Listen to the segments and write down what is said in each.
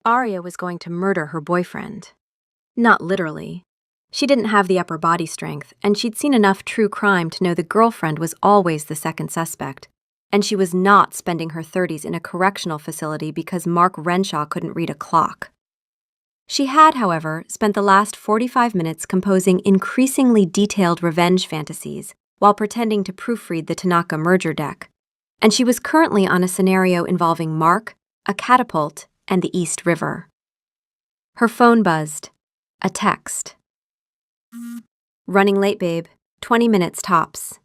Arya was going to murder her boyfriend. Not literally. She didn't have the upper body strength, and she'd seen enough true crime to know the girlfriend was always the second suspect, and she was not spending her 30s in a correctional facility because Mark Renshaw couldn't read a clock. She had, however, spent the last 45 minutes composing increasingly detailed revenge fantasies while pretending to proofread the Tanaka merger deck, and she was currently on a scenario involving Mark, a catapult, and the East River. Her phone buzzed. A text. "Running late, babe. 20 minutes tops."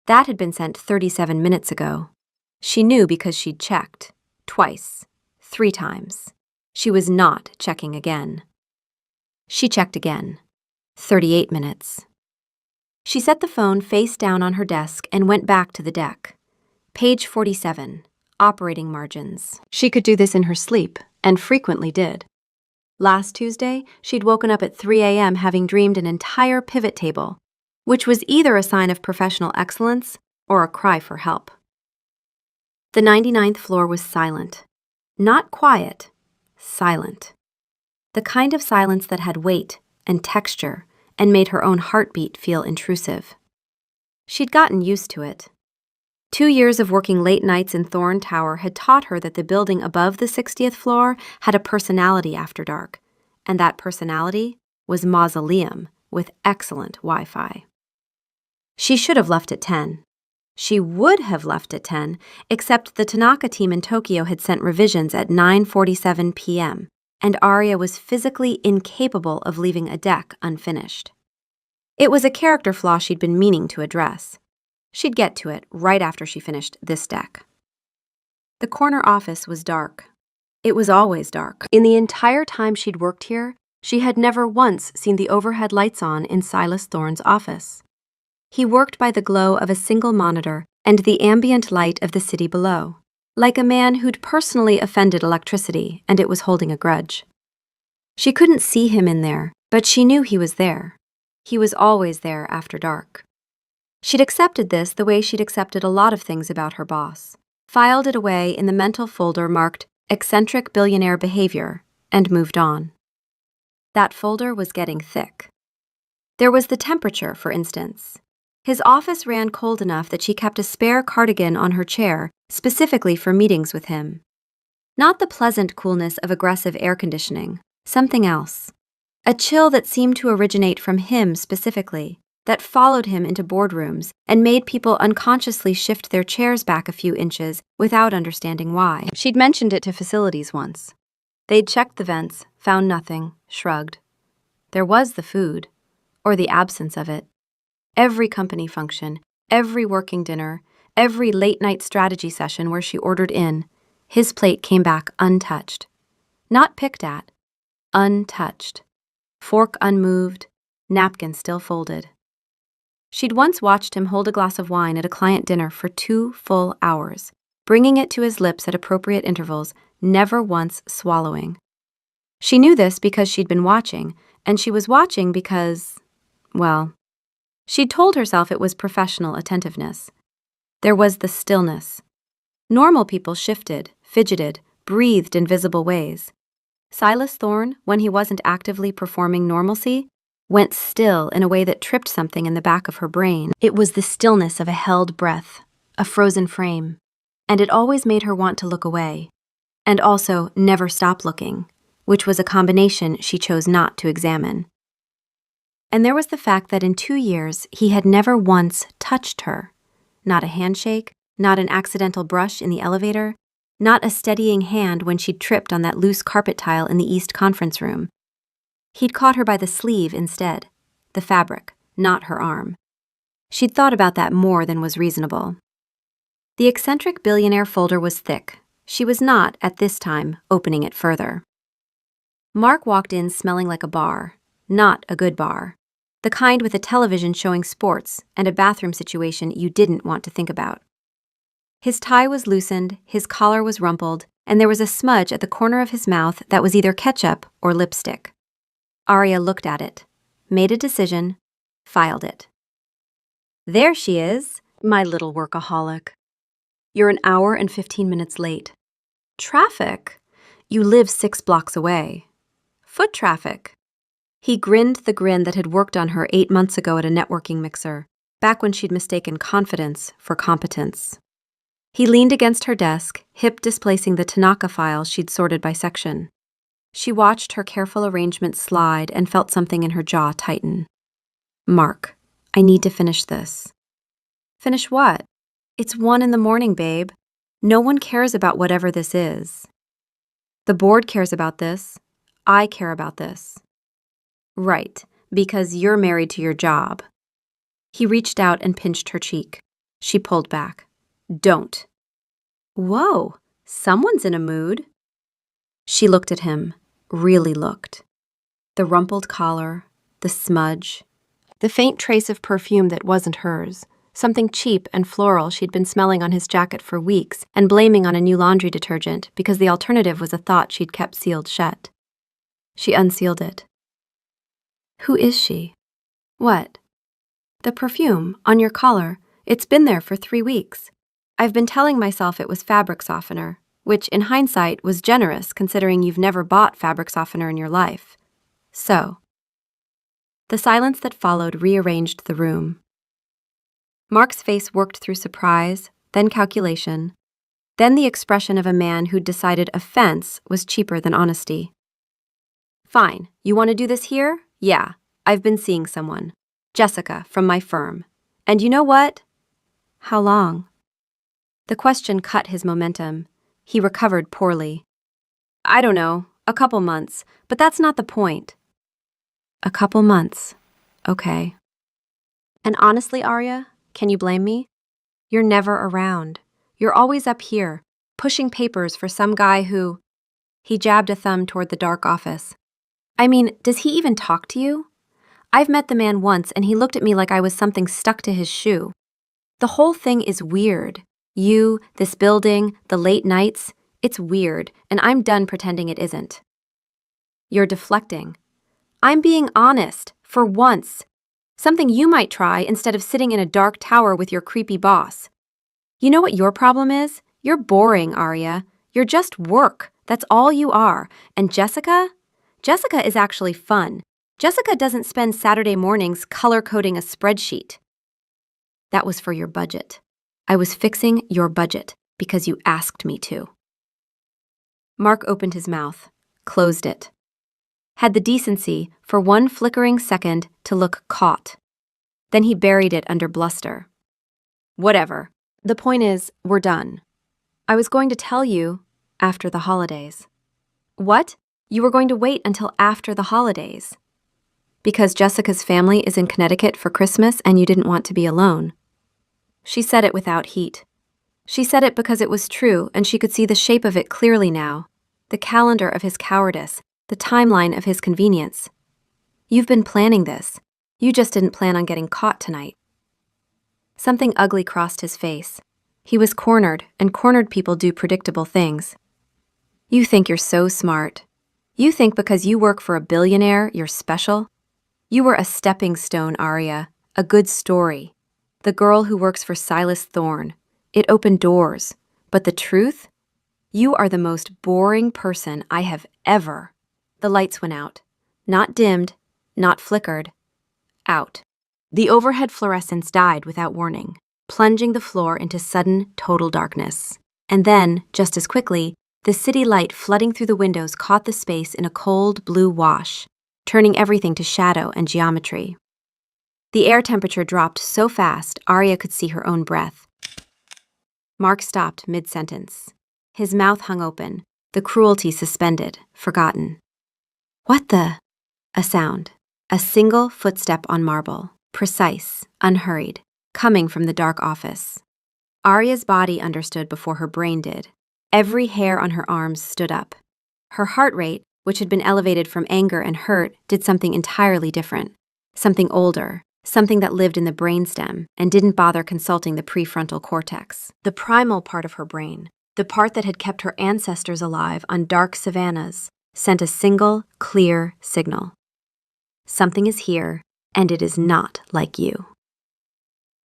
That had been sent 37 minutes ago. She knew because she'd checked. Twice. 3 times. She was not checking again. She checked again. 38 minutes. She set the phone face down on her desk and went back to the deck. Page 47. Operating margins. She could do this in her sleep, and frequently did. Last Tuesday, she'd woken up at 3 a.m. having dreamed an entire pivot table, which was either a sign of professional excellence or a cry for help. The 99th floor was silent. Not quiet, silent. The kind of silence that had weight and texture and made her own heartbeat feel intrusive. She'd gotten used to it. 2 years of working late nights in Thorn Tower had taught her that the building above the 60th floor had a personality after dark, and that personality was Mausoleum with excellent Wi-Fi. She should have left at 10. She would have left at 10, except the Tanaka team in Tokyo had sent revisions at 9:47 p.m., and Arya was physically incapable of leaving a deck unfinished. It was a character flaw she'd been meaning to address. She'd get to it right after she finished this deck. The corner office was dark. It was always dark. In the entire time she'd worked here, she had never once seen the overhead lights on in Silas Thorne's office. He worked by the glow of a single monitor and the ambient light of the city below, like a man who'd personally offended electricity and it was holding a grudge. She couldn't see him in there, but she knew he was there. He was always there after dark. She'd accepted this the way she'd accepted a lot of things about her boss, filed it away in the mental folder marked eccentric billionaire behavior, and moved on. That folder was getting thick. There was the temperature, for instance. His office ran cold enough that she kept a spare cardigan on her chair specifically for meetings with him. Not the pleasant coolness of aggressive air conditioning, something else. A chill that seemed to originate from him specifically, that followed him into boardrooms and made people unconsciously shift their chairs back a few inches without understanding why. She'd mentioned it to facilities once. They'd checked the vents, found nothing, shrugged. There was the food, or the absence of it. Every company function, every working dinner, every late-night strategy session where she ordered in, his plate came back untouched. Not picked at, untouched. Fork unmoved, napkin still folded. She'd once watched him hold a glass of wine at a client dinner for 2 full hours, bringing it to his lips at appropriate intervals, never once swallowing. She knew this because she'd been watching, and she was watching because, well, she'd told herself it was professional attentiveness. There was the stillness. Normal people shifted, fidgeted, breathed in visible ways. Silas Thorne, when he wasn't actively performing normalcy, went still in a way that tripped something in the back of her brain. It was the stillness of a held breath, a frozen frame, and it always made her want to look away, and also never stop looking, which was a combination she chose not to examine. And there was the fact that in 2 years he had never once touched her. Not a handshake, not an accidental brush in the elevator, not a steadying hand when she'd tripped on that loose carpet tile in the East Conference Room. He'd caught her by the sleeve instead, the fabric, not her arm. She'd thought about that more than was reasonable. The eccentric billionaire folder was thick. She was not, at this time, opening it further. Mark walked in smelling like a bar, not a good bar. The kind with a television showing sports and a bathroom situation you didn't want to think about. His tie was loosened, his collar was rumpled, and there was a smudge at the corner of his mouth that was either ketchup or lipstick. Arya looked at it, made a decision, filed it. "There she is, my little workaholic. You're an hour and 15 minutes late. Traffic? You live 6 blocks away. Foot traffic. He grinned the grin that had worked on her 8 months ago at a networking mixer, back when she'd mistaken confidence for competence. He leaned against her desk, hip displacing the Tanaka files she'd sorted by section. She watched her careful arrangement slide and felt something in her jaw tighten. Mark, I need to finish this. Finish what? It's 1 a.m, babe. No one cares about whatever this is. The board cares about this. I care about this. Right, because you're married to your job. He reached out and pinched her cheek. She pulled back. Don't. Whoa, someone's in a mood. She looked at him, really looked. The rumpled collar, the smudge, the faint trace of perfume that wasn't hers, something cheap and floral she'd been smelling on his jacket for weeks and blaming on a new laundry detergent because the alternative was a thought she'd kept sealed shut. She unsealed it. Who is she? What? The perfume, on your collar. It's been there for 3 weeks. I've been telling myself it was fabric softener, which in hindsight was generous considering you've never bought fabric softener in your life. So. The silence that followed rearranged the room. Mark's face worked through surprise, then calculation, then the expression of a man who'd decided offense was cheaper than honesty. Fine, you want to do this here? Yeah, I've been seeing someone. Jessica, from my firm. And you know what? How long? The question cut his momentum. He recovered poorly. I don't know, a couple months, but that's not the point. A couple months. Okay. And honestly, Arya, can you blame me? You're never around. You're always up here, pushing papers for some guy who… He jabbed a thumb toward the dark office. I mean, does he even talk to you? I've met the man once and he looked at me like I was something stuck to his shoe. The whole thing is weird. You, this building, the late nights, it's weird, and I'm done pretending it isn't. You're deflecting. I'm being honest, for once. Something you might try instead of sitting in a dark tower with your creepy boss. You know what your problem is? You're boring, Arya. You're just work. That's all you are. And Jessica? Jessica is actually fun. Jessica doesn't spend Saturday mornings color-coding a spreadsheet. That was for your budget. I was fixing your budget because you asked me to. Mark opened his mouth, closed it. Had the decency, for one flickering second, to look caught. Then he buried it under bluster. Whatever. The point is, we're done. I was going to tell you after the holidays. What? You were going to wait until after the holidays. Because Jessica's family is in Connecticut for Christmas and you didn't want to be alone. She said it without heat. She said it because it was true and she could see the shape of it clearly now, the calendar of his cowardice, the timeline of his convenience. You've been planning this. You just didn't plan on getting caught tonight. Something ugly crossed his face. He was cornered, and cornered people do predictable things. You think you're so smart. You think because you work for a billionaire, you're special? You were a stepping stone, Arya, a good story. The girl who works for Silas Thorne. It opened doors. But the truth? You are the most boring person I have ever. The lights went out. Not dimmed, not flickered. Out. The overhead fluorescence died without warning, plunging the floor into sudden, total darkness. And then, just as quickly, the city light flooding through the windows caught the space in a cold blue wash, turning everything to shadow and geometry. The air temperature dropped so fast Arya could see her own breath. Mark stopped mid-sentence. His mouth hung open, the cruelty suspended, forgotten. What the? A sound. A single footstep on marble, precise, unhurried, coming from the dark office. Arya's body understood before her brain did. Every hair on her arms stood up. Her heart rate, which had been elevated from anger and hurt, did something entirely different. Something older, something that lived in the brainstem and didn't bother consulting the prefrontal cortex, the primal part of her brain, the part that had kept her ancestors alive on dark savannas, sent a single, clear signal. Something is here, and it is not like you.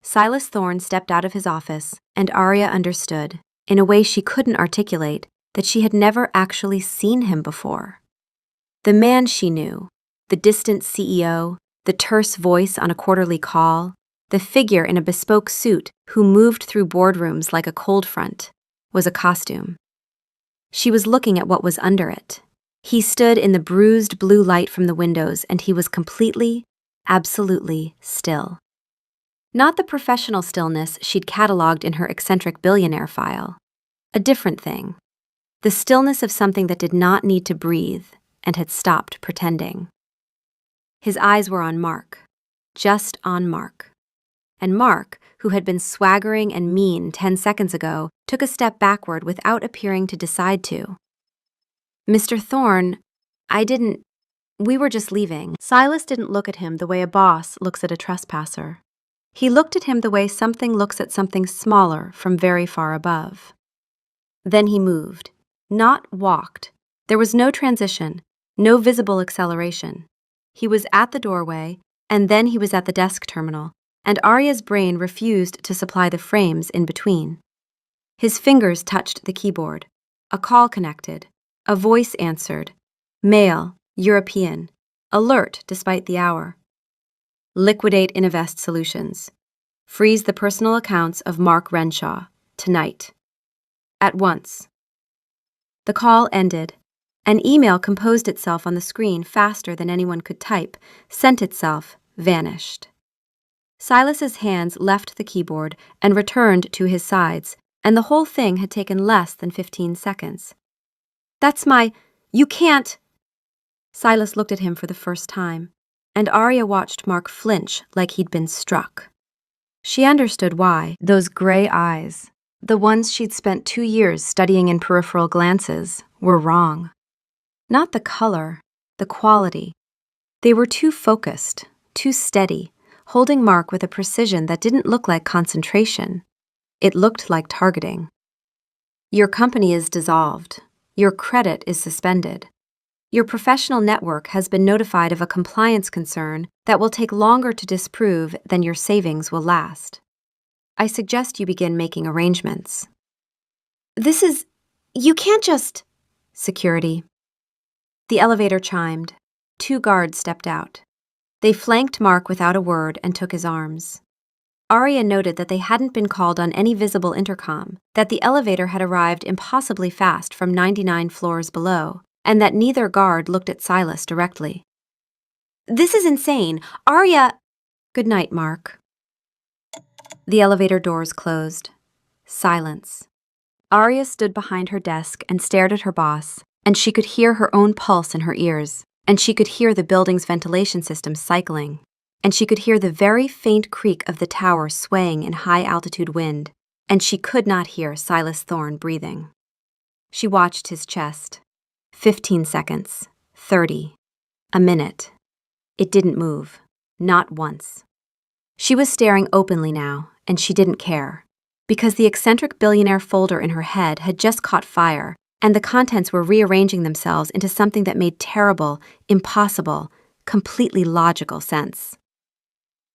Silas Thorne stepped out of his office, and Arya understood, in a way she couldn't articulate, that she had never actually seen him before. The man she knew, the distant CEO, the terse voice on a quarterly call, the figure in a bespoke suit who moved through boardrooms like a cold front, was a costume. She was looking at what was under it. He stood in the bruised blue light from the windows, and he was completely, absolutely still. Not the professional stillness she'd catalogued in her eccentric billionaire file. A different thing. The stillness of something that did not need to breathe and had stopped pretending. His eyes were on Mark, just on Mark. And Mark, who had been swaggering and mean 10 seconds ago, took a step backward without appearing to decide to. Mr. Thorne, we were just leaving. Silas didn't look at him the way a boss looks at a trespasser. He looked at him the way something looks at something smaller from very far above. Then he moved, not walked. There was no transition, no visible acceleration. He was at the doorway, and then he was at the desk terminal, and Arya's brain refused to supply the frames in between. His fingers touched the keyboard. A call connected. A voice answered. Male, European. Alert despite the hour. Liquidate Innovest Solutions. Freeze the personal accounts of Mark Renshaw. Tonight. At once. The call ended. An email composed itself on the screen faster than anyone could type, sent itself, vanished. Silas's hands left the keyboard and returned to his sides, and the whole thing had taken less than 15 seconds. You can't. Silas looked at him for the first time, and Arya watched Mark flinch like he'd been struck. She understood why. Those gray eyes, the ones she'd spent 2 years studying in peripheral glances, were wrong. Not the color, the quality. They were too focused, too steady, holding Mark with a precision that didn't look like concentration. It looked like targeting. Your company is dissolved. Your credit is suspended. Your professional network has been notified of a compliance concern that will take longer to disprove than your savings will last. I suggest you begin making arrangements. You can't just... Security. The elevator chimed. 2 guards stepped out. They flanked Mark without a word and took his arms. Arya noted that they hadn't been called on any visible intercom, that the elevator had arrived impossibly fast from 99 floors below, and that neither guard looked at Silas directly. This is insane. Arya... Good night, Mark. The elevator doors closed. Silence. Arya stood behind her desk and stared at her boss, and she could hear her own pulse in her ears, and she could hear the building's ventilation system cycling, and she could hear the very faint creak of the tower swaying in high-altitude wind, and she could not hear Silas Thorne breathing. She watched his chest. 15 seconds. 30. A minute. It didn't move. Not once. She was staring openly now, and she didn't care, because the eccentric billionaire folder in her head had just caught fire, and the contents were rearranging themselves into something that made terrible, impossible, completely logical sense.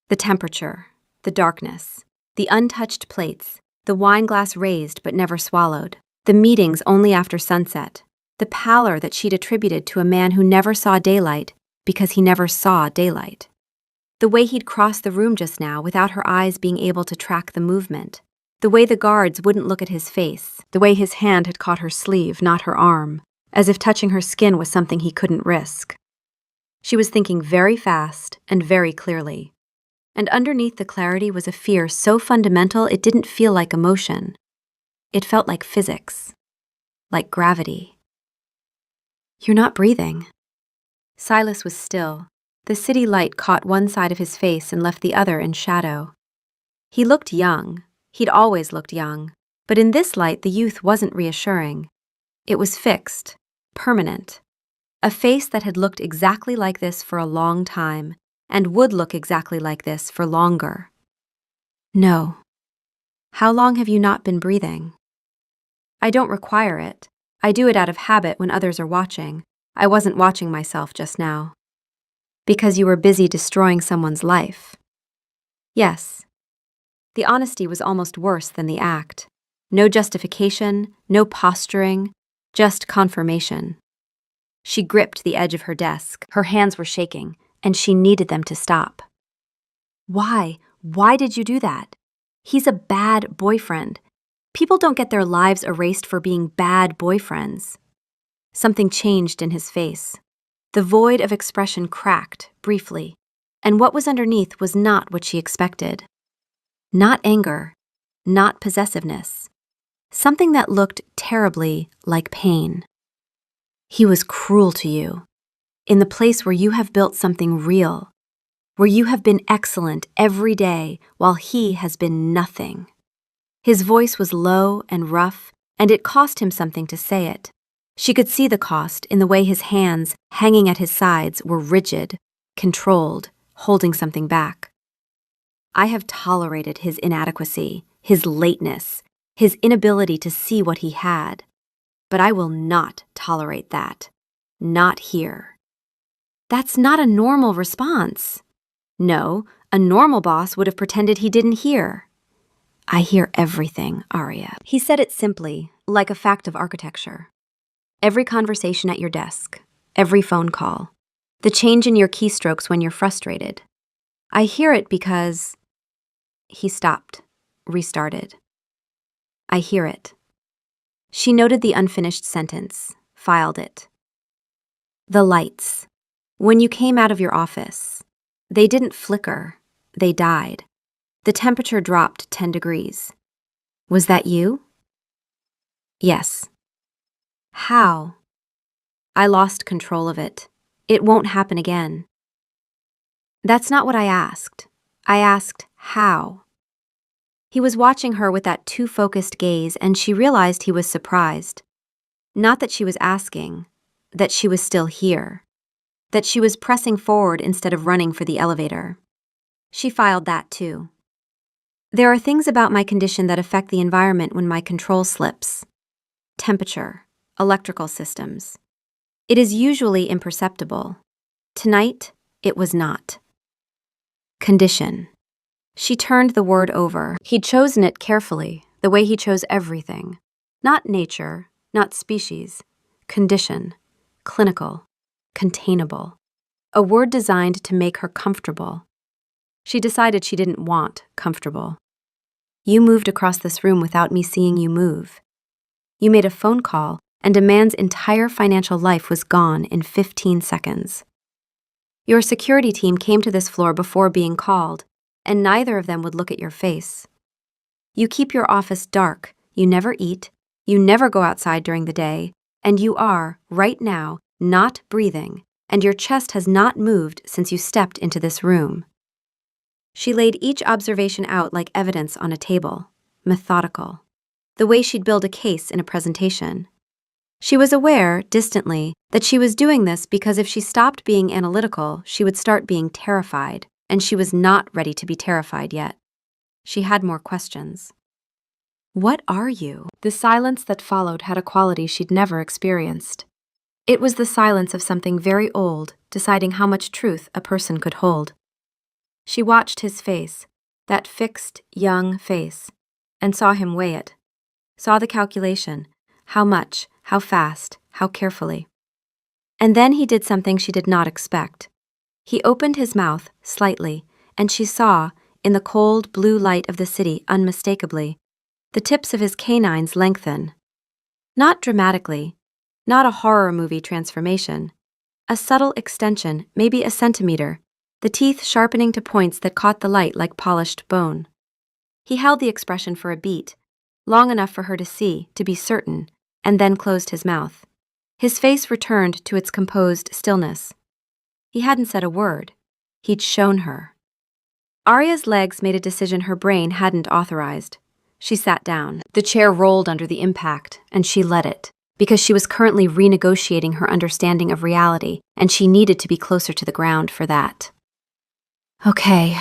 The temperature, the darkness, the untouched plates, the wine glass raised but never swallowed, the meetings only after sunset, the pallor that she'd attributed to a man who never saw daylight because he never saw daylight. The way he'd crossed the room just now without her eyes being able to track the movement. The way the guards wouldn't look at his face, the way his hand had caught her sleeve, not her arm, as if touching her skin was something he couldn't risk. She was thinking very fast and very clearly, and underneath the clarity was a fear so fundamental it didn't feel like emotion. It felt like physics, like gravity. You're not breathing. Silas was still. The city light caught one side of his face and left the other in shadow. He looked young. He'd always looked young, but in this light the youth wasn't reassuring. It was fixed, permanent. A face that had looked exactly like this for a long time, and would look exactly like this for longer. No. How long have you not been breathing? I don't require it. I do it out of habit when others are watching. I wasn't watching myself just now. Because you were busy destroying someone's life. Yes. The honesty was almost worse than the act. No justification, no posturing, just confirmation. She gripped the edge of her desk. Her hands were shaking, and she needed them to stop. Why? Why did you do that? He's a bad boyfriend. People don't get their lives erased for being bad boyfriends. Something changed in his face. The void of expression cracked, briefly, and what was underneath was not what she expected. Not anger, not possessiveness. Something that looked terribly like pain. He was cruel to you, in the place where you have built something real, where you have been excellent every day while he has been nothing. His voice was low and rough, and it cost him something to say it. She could see the cost in the way his hands, hanging at his sides, were rigid, controlled, holding something back. I have tolerated his inadequacy, his lateness, his inability to see what he had. But I will not tolerate that. Not here. That's not a normal response. No, a normal boss would have pretended he didn't hear. I hear everything, Arya. He said it simply, like a fact of architecture. Every conversation at your desk, every phone call, the change in your keystrokes when you're frustrated. I hear it because... He stopped, restarted. I hear it. She noted the unfinished sentence, filed it. The lights. When you came out of your office, they didn't flicker, they died. The temperature dropped 10 degrees. Was that you? Yes. How? I lost control of it. It won't happen again. That's not what I asked. I asked how. He was watching her with that too focused gaze, and she realized he was surprised. Not that she was asking, that she was still here. That she was pressing forward instead of running for the elevator. She filed that too. There are things about my condition that affect the environment when my control slips. Temperature, electrical systems. It is usually imperceptible. Tonight, it was not. Condition. She turned the word over. He'd chosen it carefully, the way he chose everything. Not nature, not species. Condition. Clinical. Containable. A word designed to make her comfortable. She decided she didn't want comfortable. You moved across this room without me seeing you move. You made a phone call, and a man's entire financial life was gone in 15 seconds. Your security team came to this floor before being called, and neither of them would look at your face. You keep your office dark, you never eat, you never go outside during the day, and you are, right now, not breathing, and your chest has not moved since you stepped into this room. She laid each observation out like evidence on a table, methodical, the way she'd build a case in a presentation. She was aware, distantly, that she was doing this because if she stopped being analytical, she would start being terrified, and she was not ready to be terrified yet. She had more questions. What are you? The silence that followed had a quality she'd never experienced. It was the silence of something very old, deciding how much truth a person could hold. She watched his face, that fixed, young face, and saw him weigh it. Saw the calculation, how much, how fast, how carefully. And then he did something she did not expect. He opened his mouth slightly, and she saw, in the cold blue light of the city unmistakably, the tips of his canines lengthen. Not dramatically, not a horror movie transformation. A subtle extension, maybe a centimeter, the teeth sharpening to points that caught the light like polished bone. He held the expression for a beat, long enough for her to see, to be certain, and then closed his mouth. His face returned to its composed stillness. He hadn't said a word. He'd shown her. Arya's legs made a decision her brain hadn't authorized. She sat down. The chair rolled under the impact, and she let it, because she was currently renegotiating her understanding of reality, and she needed to be closer to the ground for that. Okay.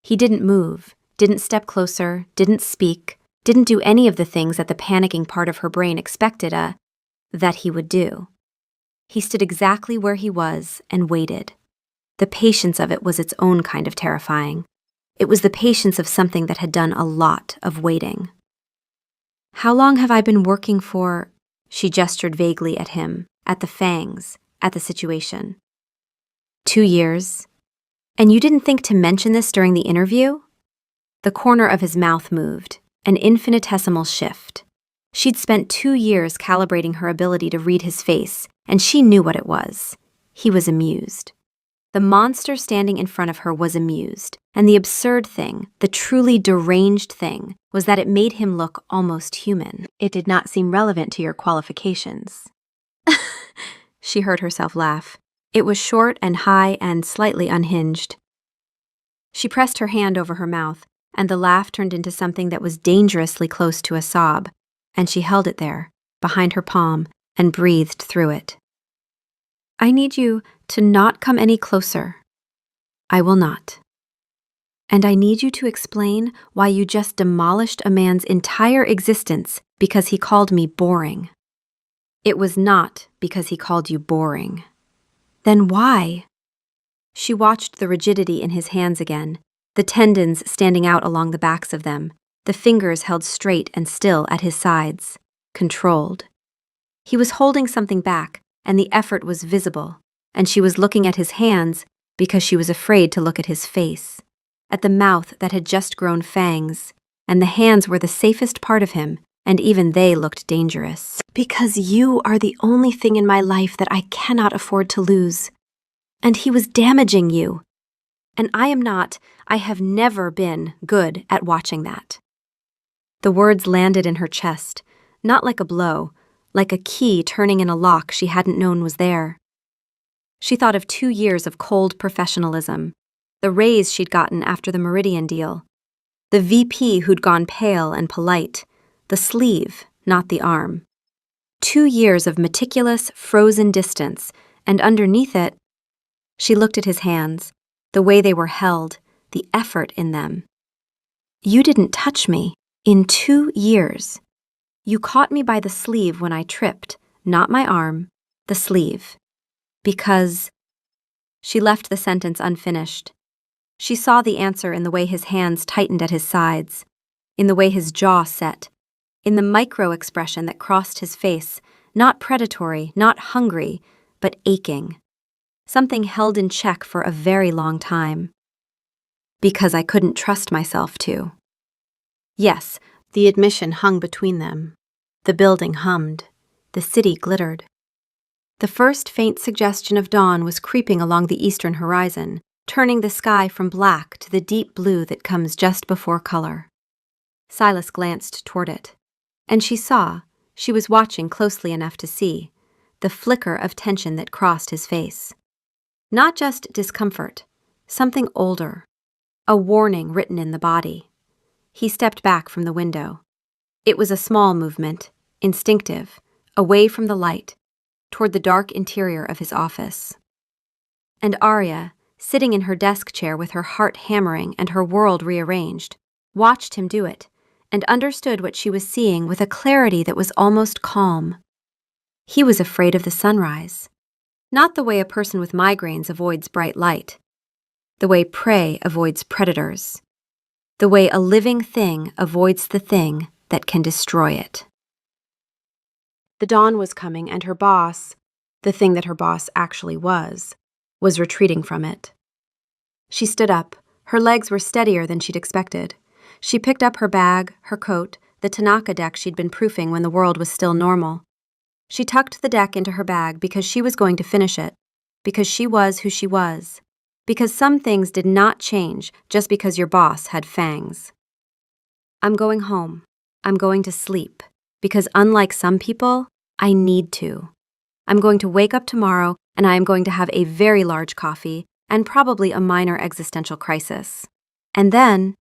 He didn't move, didn't step closer, didn't speak, didn't do any of the things that the panicking part of her brain expected that he would do. He stood exactly where he was and waited. The patience of it was its own kind of terrifying. It was the patience of something that had done a lot of waiting. How long have I been working for? She gestured vaguely at him, at the fangs, at the situation. 2 years. And you didn't think to mention this during the interview? The corner of his mouth moved, an infinitesimal shift. She'd spent 2 years calibrating her ability to read his face, and she knew what it was. He was amused. The monster standing in front of her was amused, and the absurd thing, the truly deranged thing, was that it made him look almost human. It did not seem relevant to your qualifications. She heard herself laugh. It was short and high and slightly unhinged. She pressed her hand over her mouth, and the laugh turned into something that was dangerously close to a sob, and she held it there, behind her palm, and breathed through it. I need you to not come any closer. I will not. And I need you to explain why you just demolished a man's entire existence because he called me boring. It was not because he called you boring. Then why? She watched the rigidity in his hands again, the tendons standing out along the backs of them, the fingers held straight and still at his sides, controlled. He was holding something back, and the effort was visible, and she was looking at his hands because she was afraid to look at his face, at the mouth that had just grown fangs, and the hands were the safest part of him, and even they looked dangerous. Because you are the only thing in my life that I cannot afford to lose. And he was damaging you. And I have never been good at watching that. The words landed in her chest, not like a blow, like a key turning in a lock she hadn't known was there. She thought of 2 years of cold professionalism, the raise she'd gotten after the Meridian deal, the VP who'd gone pale and polite, the sleeve, not the arm. 2 years of meticulous, frozen distance, and underneath it, she looked at his hands, the way they were held, the effort in them. You didn't touch me in 2 years. You caught me by the sleeve when I tripped, not my arm, the sleeve. Because... She left the sentence unfinished. She saw the answer in the way his hands tightened at his sides, in the way his jaw set, in the micro-expression that crossed his face, not predatory, not hungry, but aching. Something held in check for a very long time. Because I couldn't trust myself to. Yes, the admission hung between them. The building hummed. The city glittered. The first faint suggestion of dawn was creeping along the eastern horizon, turning the sky from black to the deep blue that comes just before color. Silas glanced toward it, and she was watching closely enough to see, the flicker of tension that crossed his face. Not just discomfort, something older, a warning written in the body. He stepped back from the window. It was a small movement, instinctive, away from the light, toward the dark interior of his office. And Arya, sitting in her desk chair with her heart hammering and her world rearranged, watched him do it, and understood what she was seeing with a clarity that was almost calm. He was afraid of the sunrise, not the way a person with migraines avoids bright light, the way prey avoids predators, the way a living thing avoids the thing that can destroy it. The dawn was coming, and her boss, the thing that her boss actually was retreating from it. She stood up. Her legs were steadier than she'd expected. She picked up her bag, her coat, the Tanaka deck she'd been proofing when the world was still normal. She tucked the deck into her bag because she was going to finish it, because she was who she was, because some things did not change just because your boss had fangs. I'm going home. I'm going to sleep, because unlike some people, I need to. I'm going to wake up tomorrow and I am going to have a very large coffee and probably a minor existential crisis. And then...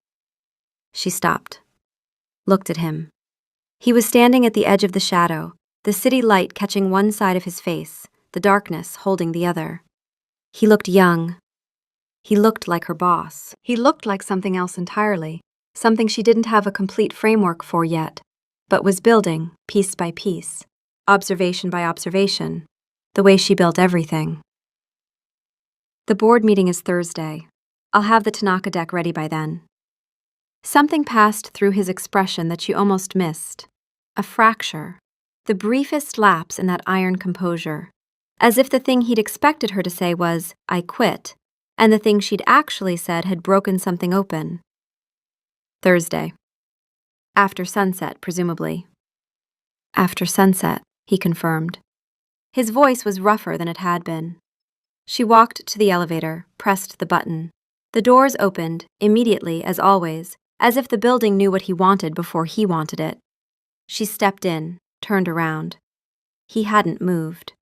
She stopped, looked at him. He was standing at the edge of the shadow, the city light catching one side of his face, the darkness holding the other. He looked young. He looked like her boss. He looked like something else entirely, something she didn't have a complete framework for yet, but was building piece by piece, observation by observation, the way she built everything. The board meeting is Thursday. I'll have the Tanaka deck ready by then. Something passed through his expression that she almost missed. A fracture. The briefest lapse in that iron composure. As if the thing he'd expected her to say was, "I quit," and the thing she'd actually said had broken something open. Thursday. After sunset, presumably. After sunset, he confirmed. His voice was rougher than it had been. She walked to the elevator, pressed the button. The doors opened, immediately, as always, as if the building knew what he wanted before he wanted it. She stepped in, turned around. He hadn't moved.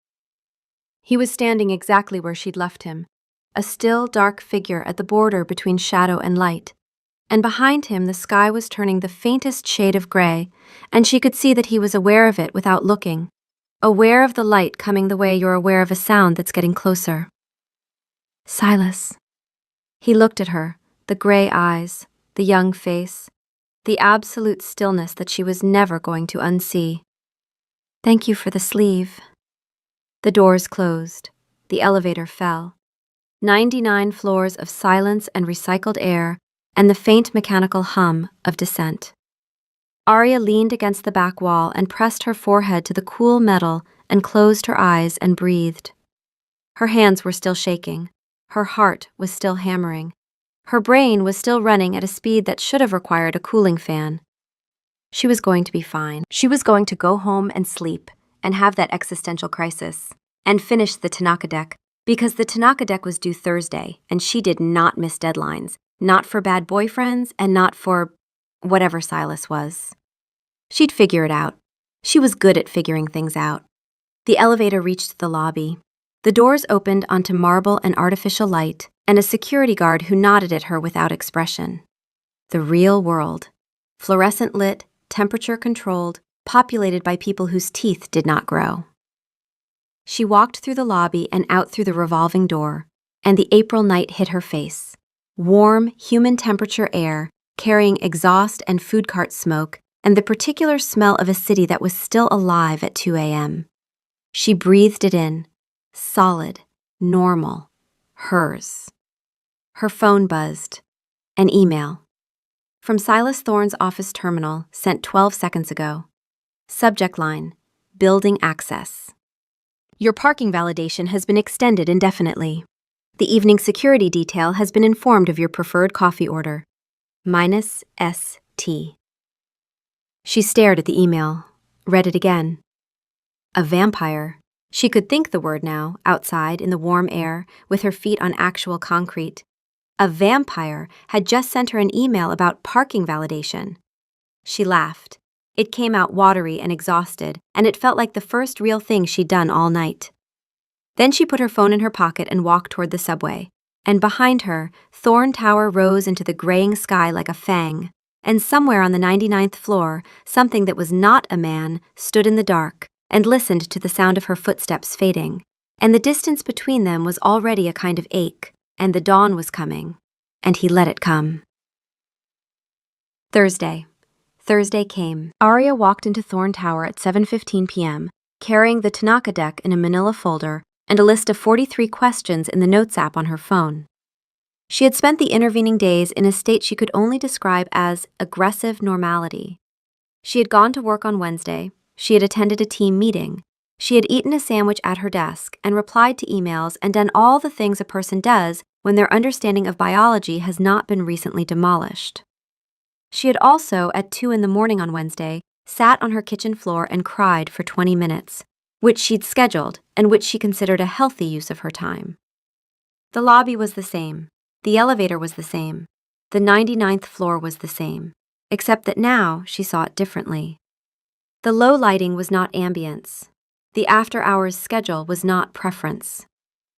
He was standing exactly where she'd left him, a still, dark figure at the border between shadow and light. And behind him the sky was turning the faintest shade of gray, and she could see that he was aware of it without looking, aware of the light coming the way you're aware of a sound that's getting closer. Silas. He looked at her, the gray eyes, the young face, the absolute stillness that she was never going to unsee. Thank you for the sleeve. The doors closed. The elevator fell. 99 floors of silence and recycled air, and the faint mechanical hum of descent. Arya leaned against the back wall and pressed her forehead to the cool metal and closed her eyes and breathed. Her hands were still shaking. Her heart was still hammering. Her brain was still running at a speed that should have required a cooling fan. She was going to be fine. She was going to go home and sleep and have that existential crisis and finish the Tanaka deck, because the Tanaka deck was due Thursday and she did not miss deadlines, not for bad boyfriends and not for whatever Silas was. She'd figure it out. She was good at figuring things out. The elevator reached the lobby. The doors opened onto marble and artificial light, and a security guard who nodded at her without expression. The real world. Fluorescent lit, temperature controlled, populated by people whose teeth did not grow. She walked through the lobby and out through the revolving door, and the April night hit her face. Warm, human temperature air, carrying exhaust and food cart smoke, and the particular smell of a city that was still alive at 2 a.m. She breathed it in. Solid, normal, hers. Her phone buzzed. An email. From Silas Thorne's office terminal, sent 12 seconds ago. Subject line, building access. Your parking validation has been extended indefinitely. The evening security detail has been informed of your preferred coffee order. -ST. She stared at the email, read it again. A vampire. She could think the word now, outside in the warm air, with her feet on actual concrete. A vampire had just sent her an email about parking validation. She laughed. It came out watery and exhausted, and it felt like the first real thing she'd done all night. Then she put her phone in her pocket and walked toward the subway. And behind her, Thorne Tower rose into the graying sky like a fang. And somewhere on the 99th floor, something that was not a man stood in the dark and listened to the sound of her footsteps fading. And the distance between them was already a kind of ache, and the dawn was coming, and he let it come. Thursday. Thursday came. Arya walked into Thorne Tower at 7:15 p.m., carrying the Tanaka deck in a manila folder and a list of 43 questions in the Notes app on her phone. She had spent the intervening days in a state she could only describe as aggressive normality. She had gone to work on Wednesday. She had attended a team meeting. She had eaten a sandwich at her desk and replied to emails and done all the things a person does when their understanding of biology has not been recently demolished. She had also, at 2 in the morning on Wednesday, sat on her kitchen floor and cried for 20 minutes, which she'd scheduled and which she considered a healthy use of her time. The lobby was the same. The elevator was the same. The 99th floor was the same, except that now she saw it differently. The low lighting was not ambience. The after-hours schedule was not preference.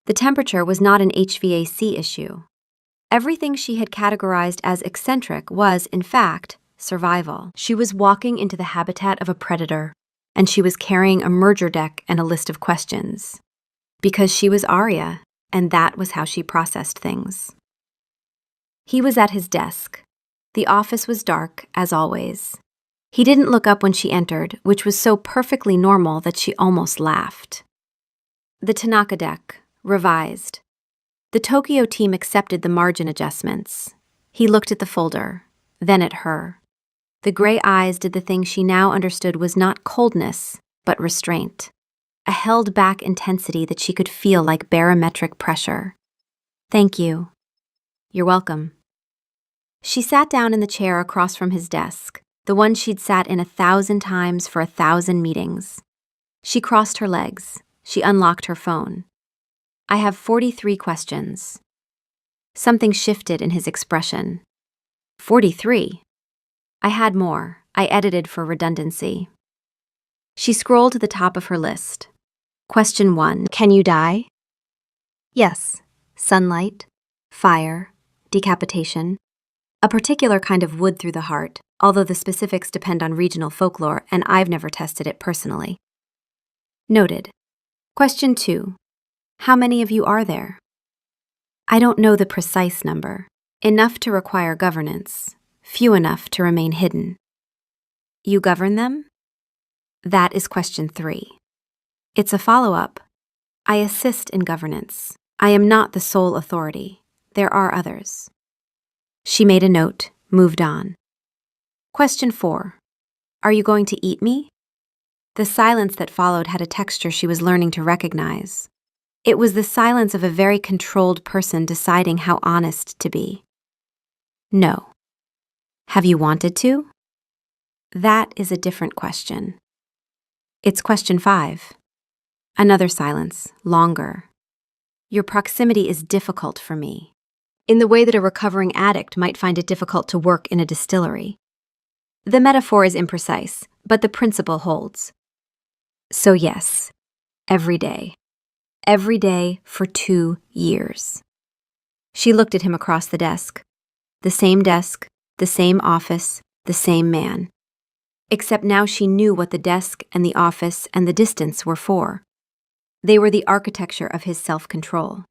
The temperature was not an HVAC issue. Everything she had categorized as eccentric was, in fact, survival. She was walking into the habitat of a predator, and she was carrying a merger deck and a list of questions. Because she was Arya, and that was how she processed things. He was at his desk. The office was dark, as always. He didn't look up when she entered, which was so perfectly normal that she almost laughed. The Tanaka deck, revised. The Tokyo team accepted the margin adjustments. He looked at the folder, then at her. The gray eyes did the thing she now understood was not coldness, but restraint. A held-back intensity that she could feel like barometric pressure. "Thank you." "You're welcome." She sat down in the chair across from his desk, the one she'd sat in 1,000 times for 1,000 meetings. She crossed her legs. She unlocked her phone. "I have 43 questions." Something shifted in his expression. 43? "I had more. I edited for redundancy." She scrolled to the top of her list. Question 1. Can you die? Yes. Sunlight, fire, decapitation. A particular kind of wood through the heart, although the specifics depend on regional folklore and I've never tested it personally. Noted. Question 2. How many of you are there? I don't know the precise number. Enough to require governance, few enough to remain hidden. You govern them? That is question 3. It's a follow-up. I assist in governance. I am not the sole authority. There are others. She made a note, moved on. Question 4. Are you going to eat me? The silence that followed had a texture she was learning to recognize. It was the silence of a very controlled person deciding how honest to be. No. Have you wanted to? That is a different question. It's question 5. Another silence, longer. Your proximity is difficult for me, in the way that a recovering addict might find it difficult to work in a distillery. The metaphor is imprecise, but the principle holds. So yes, every day. Every day for 2 years. She looked at him across the desk. The same office, the same man. Except now she knew what the desk and the office and the distance were for. They were the architecture of his self-control.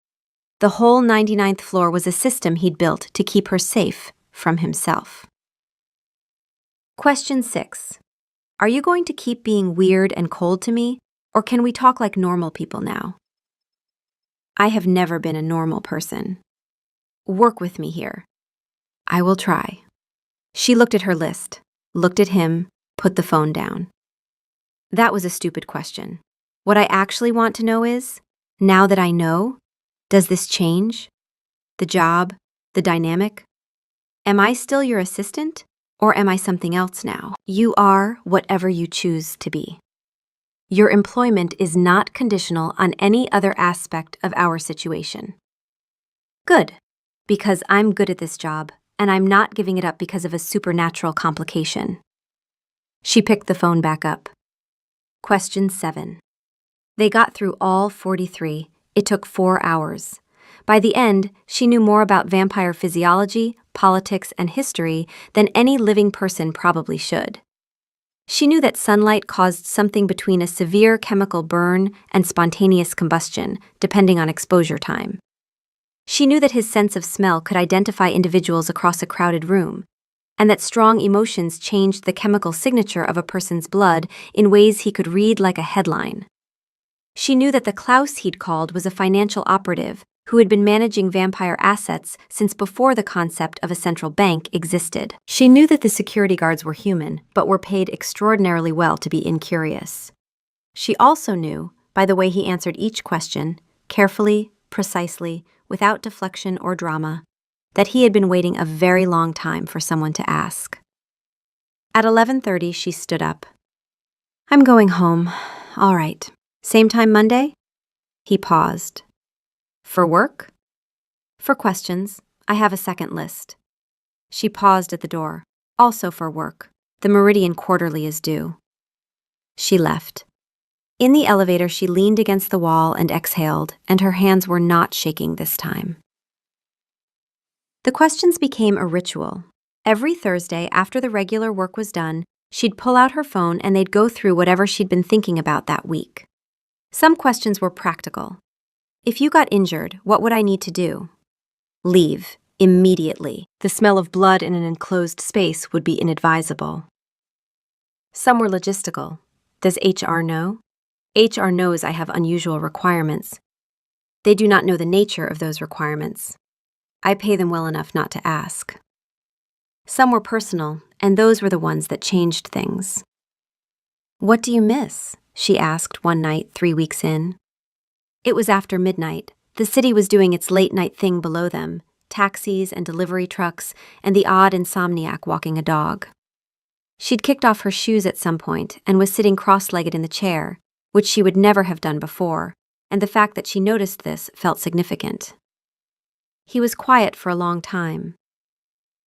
The whole 99th floor was a system he'd built to keep her safe from himself. Question 6. Are you going to keep being weird and cold to me, or can we talk like normal people now? I have never been a normal person. Work with me here. I will try. She looked at her list, looked at him, put the phone down. That was a stupid question. What I actually want to know is, now that I know, does this change? The job, the dynamic? Am I still your assistant, or am I something else now? You are whatever you choose to be. Your employment is not conditional on any other aspect of our situation. Good, because I'm good at this job, and I'm not giving it up because of a supernatural complication. She picked the phone back up. Question 7. They got through all 43. It took 4 hours. By the end, she knew more about vampire physiology, politics, and history than any living person probably should. She knew that sunlight caused something between a severe chemical burn and spontaneous combustion, depending on exposure time. She knew that his sense of smell could identify individuals across a crowded room, and that strong emotions changed the chemical signature of a person's blood in ways he could read like a headline. She knew that the Klaus he'd called was a financial operative who had been managing vampire assets since before the concept of a central bank existed. She knew that the security guards were human, but were paid extraordinarily well to be incurious. She also knew, by the way he answered each question, carefully, precisely, without deflection or drama, that he had been waiting a very long time for someone to ask. At 11:30, she stood up. I'm going home. All right. Same time Monday? He paused. For work? For questions. I have a second list. She paused at the door. Also for work. The Meridian Quarterly is due. She left. In the elevator, she leaned against the wall and exhaled, and her hands were not shaking this time. The questions became a ritual. Every Thursday, after the regular work was done, she'd pull out her phone and they'd go through whatever she'd been thinking about that week. Some questions were practical. If you got injured, what would I need to do? Leave, immediately. The smell of blood in an enclosed space would be inadvisable. Some were logistical. Does HR know? HR knows I have unusual requirements. They do not know the nature of those requirements. I pay them well enough not to ask. Some were personal, and those were the ones that changed things. "What do you miss?" she asked one night 3 weeks in. It was after midnight. The city was doing its late-night thing below them, taxis and delivery trucks, and the odd insomniac walking a dog. She'd kicked off her shoes at some point and was sitting cross-legged in the chair, which she would never have done before, and the fact that she noticed this felt significant. He was quiet for a long time.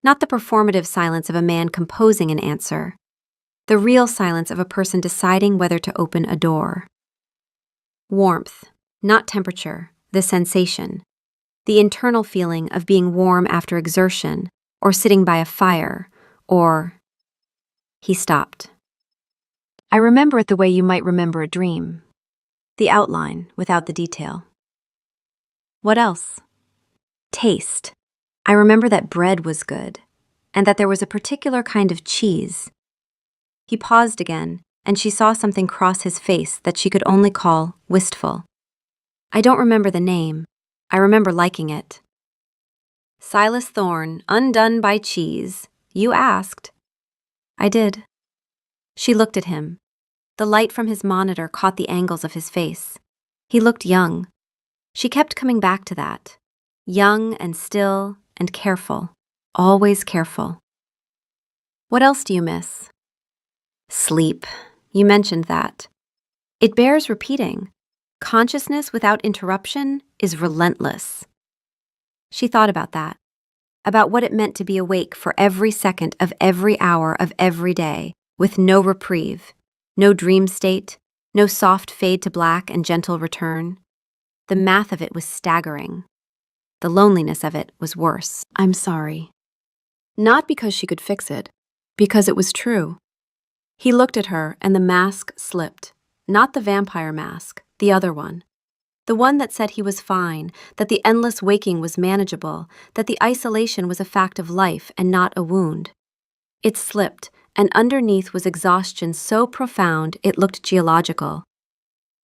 Not the performative silence of a man composing an answer, the real silence of a person deciding whether to open a door. Warmth, not temperature, the sensation, the internal feeling of being warm after exertion, or sitting by a fire, or... He stopped. "I remember it the way you might remember a dream. The outline, without the detail." "What else?" "Taste. I remember that bread was good, and that there was a particular kind of cheese." He paused again, and she saw something cross his face that she could only call wistful. "I don't remember the name. I remember liking it." "Silas Thorne, undone by cheese. You asked." "I did." She looked at him. The light from his monitor caught the angles of his face. He looked young. She kept coming back to that. Young and still and careful. Always careful. "What else do you miss?" "Sleep. You mentioned that. It bears repeating. Consciousness without interruption is relentless." She thought about that. About what it meant to be awake for every second of every hour of every day, with no reprieve, no dream state, no soft fade to black and gentle return. The math of it was staggering. The loneliness of it was worse. "I'm sorry." Not because she could fix it, because it was true. He looked at her and the mask slipped. Not the vampire mask, the other one. The one that said he was fine, that the endless waking was manageable, that the isolation was a fact of life and not a wound. It slipped, and underneath was exhaustion so profound it looked geological.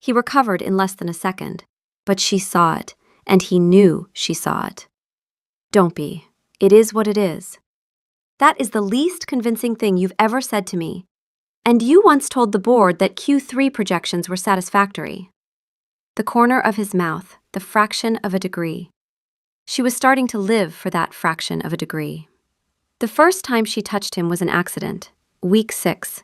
He recovered in less than a second, but she saw it, and he knew she saw it. "Don't be. It is what it is." "That is the least convincing thing you've ever said to me. And you once told the board that Q3 projections were satisfactory." The corner of his mouth, the fraction of a degree. She was starting to live for that fraction of a degree. The first time she touched him was an accident, week 6.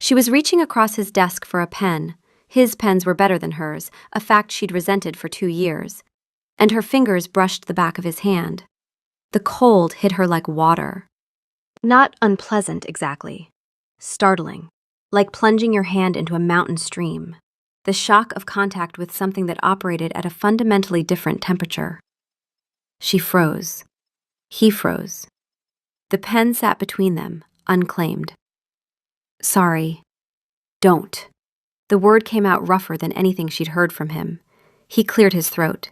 She was reaching across his desk for a pen. His pens were better than hers, a fact she'd resented for 2 years. And her fingers brushed the back of his hand. The cold hit her like water. Not unpleasant exactly. Startling, like plunging your hand into a mountain stream. The shock of contact with something that operated at a fundamentally different temperature. She froze. He froze. The pen sat between them, unclaimed. "Sorry. Don't." The word came out rougher than anything she'd heard from him. He cleared his throat.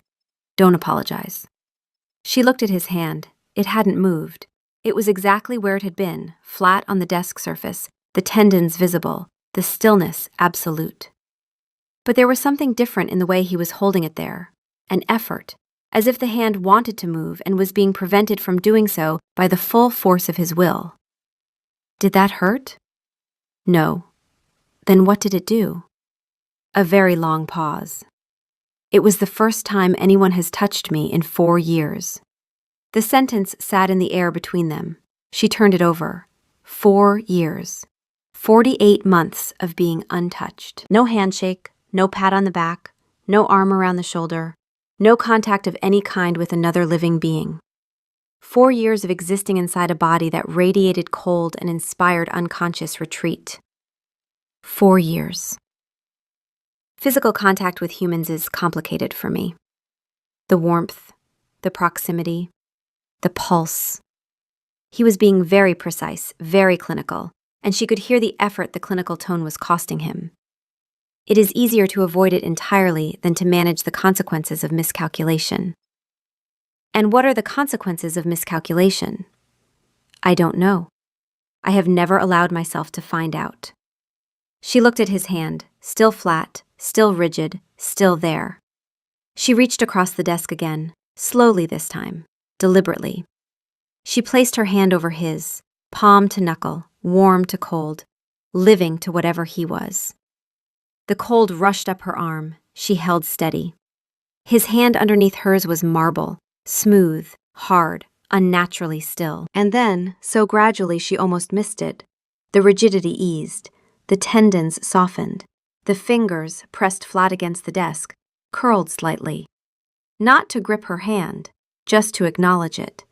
"Don't apologize." She looked at his hand. It hadn't moved. It was exactly where it had been, flat on the desk surface, the tendons visible, the stillness absolute. But there was something different in the way he was holding it there, an effort, as if the hand wanted to move and was being prevented from doing so by the full force of his will. Did that hurt? No. Then what did it do? A very long pause. "It was the first time anyone has touched me in 4 years." The sentence sat in the air between them. She turned it over. 4 years. 48 months of being untouched. No handshake, no pat on the back, no arm around the shoulder, no contact of any kind with another living being. 4 years of existing inside a body that radiated cold and inspired unconscious retreat. 4 years. Physical contact with humans is complicated for me. The warmth, the proximity, the pulse. He was being very precise, very clinical, and she could hear the effort the clinical tone was costing him. It is easier to avoid it entirely than to manage the consequences of miscalculation. And what are the consequences of miscalculation? I don't know. I have never allowed myself to find out. She looked at his hand, still flat, still rigid, still there. She reached across the desk again, slowly this time, deliberately. She placed her hand over his, palm to knuckle, warm to cold, living to whatever he was. The cold rushed up her arm. She held steady. His hand underneath hers was marble, smooth, hard, unnaturally still. And then, so gradually she almost missed it, the rigidity eased, the tendons softened, the fingers, pressed flat against the desk, curled slightly. Not to grip her hand, just to acknowledge it,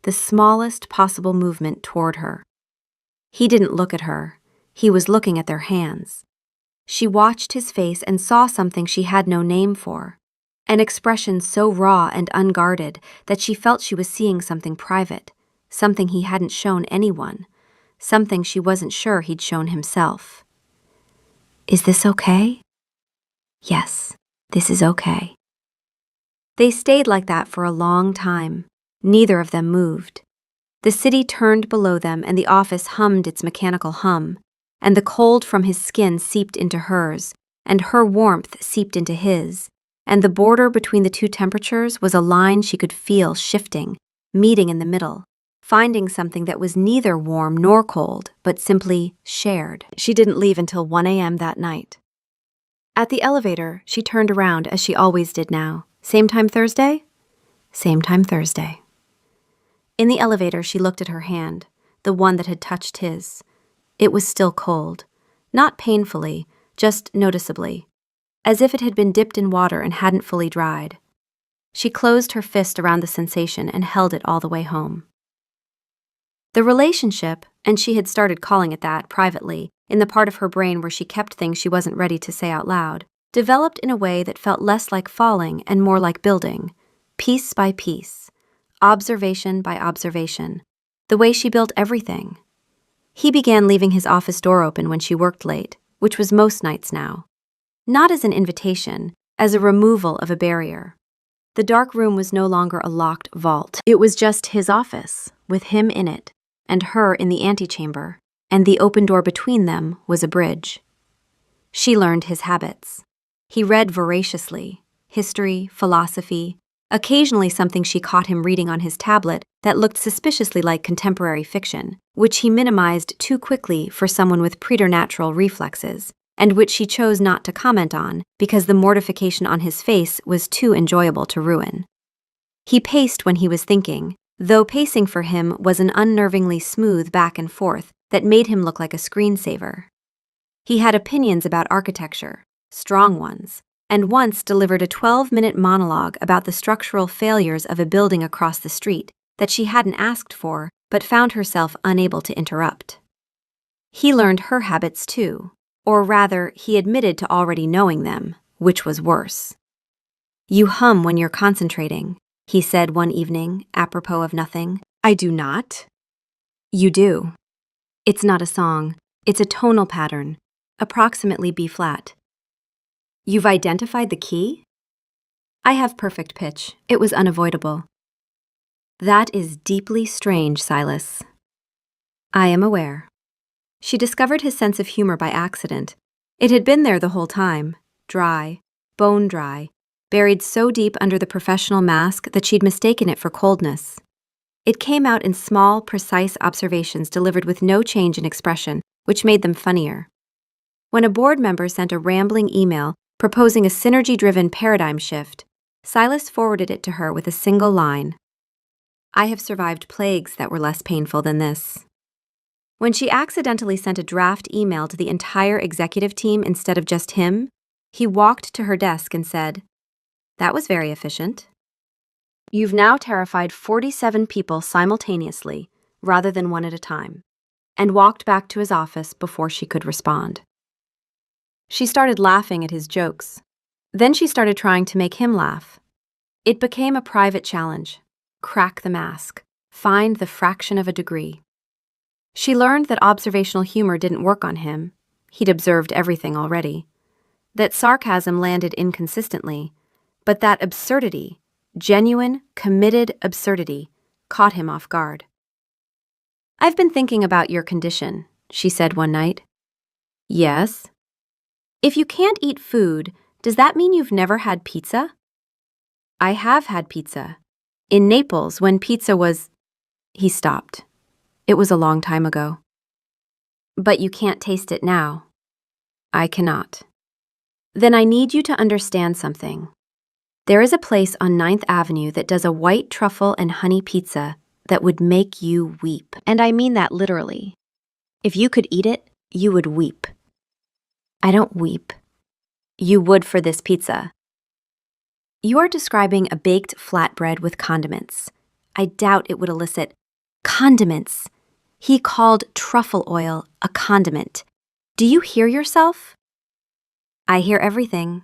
the smallest possible movement toward her. He didn't look at her. He was looking at their hands. She watched his face and saw something she had no name for, an expression so raw and unguarded that she felt she was seeing something private, something he hadn't shown anyone, something she wasn't sure he'd shown himself. Is this okay? Yes, this is okay. They stayed like that for a long time. Neither of them moved. The city turned below them and the office hummed its mechanical hum, and the cold from his skin seeped into hers, and her warmth seeped into his, and the border between the two temperatures was a line she could feel shifting, meeting in the middle, finding something that was neither warm nor cold, but simply shared. She didn't leave until 1 a.m. that night. At the elevator, she turned around as she always did now. Same time Thursday? Same time Thursday. In the elevator, she looked at her hand, the one that had touched his. It was still cold, not painfully, just noticeably, as if it had been dipped in water and hadn't fully dried. She closed her fist around the sensation and held it all the way home. The relationship, and she had started calling it that privately, in the part of her brain where she kept things she wasn't ready to say out loud, developed in a way that felt less like falling and more like building, piece by piece, observation by observation, the way she built everything. He began leaving his office door open when she worked late, which was most nights now. Not as an invitation, as a removal of a barrier. The dark room was no longer a locked vault. It was just his office, with him in it, and her in the antechamber, and the open door between them was a bridge. She learned his habits. He read voraciously, history, philosophy, occasionally something she caught him reading on his tablet that looked suspiciously like contemporary fiction, which he minimized too quickly for someone with preternatural reflexes, and which she chose not to comment on because the mortification on his face was too enjoyable to ruin. He paced when he was thinking, though pacing for him was an unnervingly smooth back and forth that made him look like a screensaver. He had opinions about architecture, strong ones, and once delivered a 12-minute monologue about the structural failures of a building across the street that she hadn't asked for but found herself unable to interrupt. He learned her habits too, or rather, he admitted to already knowing them, which was worse. "You hum when you're concentrating," he said one evening, apropos of nothing. "I do not." "You do. It's not a song, it's a tonal pattern, approximately B-flat. You've identified the key?" "I have perfect pitch. It was unavoidable." "That is deeply strange, Silas." "I am aware." She discovered his sense of humor by accident. It had been there the whole time, dry, bone dry, buried so deep under the professional mask that she'd mistaken it for coldness. It came out in small, precise observations delivered with no change in expression, which made them funnier. When a board member sent a rambling email proposing a synergy-driven paradigm shift, Silas forwarded it to her with a single line. "I have survived plagues that were less painful than this." When she accidentally sent a draft email to the entire executive team instead of just him, he walked to her desk and said, "That was very efficient. You've now terrified 47 people simultaneously, rather than one at a time," and walked back to his office before she could respond. She started laughing at his jokes. Then she started trying to make him laugh. It became a private challenge. Crack the mask. Find the fraction of a degree. She learned that observational humor didn't work on him. He'd observed everything already. That sarcasm landed inconsistently, but that absurdity, genuine, committed absurdity, caught him off guard. "I've been thinking about your condition," she said one night. "Yes?" "If you can't eat food, does that mean you've never had pizza?" "I have had pizza. In Naples, when pizza was..." He stopped. It was a long time ago. But you can't taste it now. I cannot. Then I need you to understand something. There is a place on 9th Avenue that does a white truffle and honey pizza that would make you weep. And I mean that literally. If you could eat it, you would weep. I don't weep. You would for this pizza. You are describing a baked flatbread with condiments. I doubt it would elicit condiments. He called truffle oil a condiment. Do you hear yourself? I hear everything.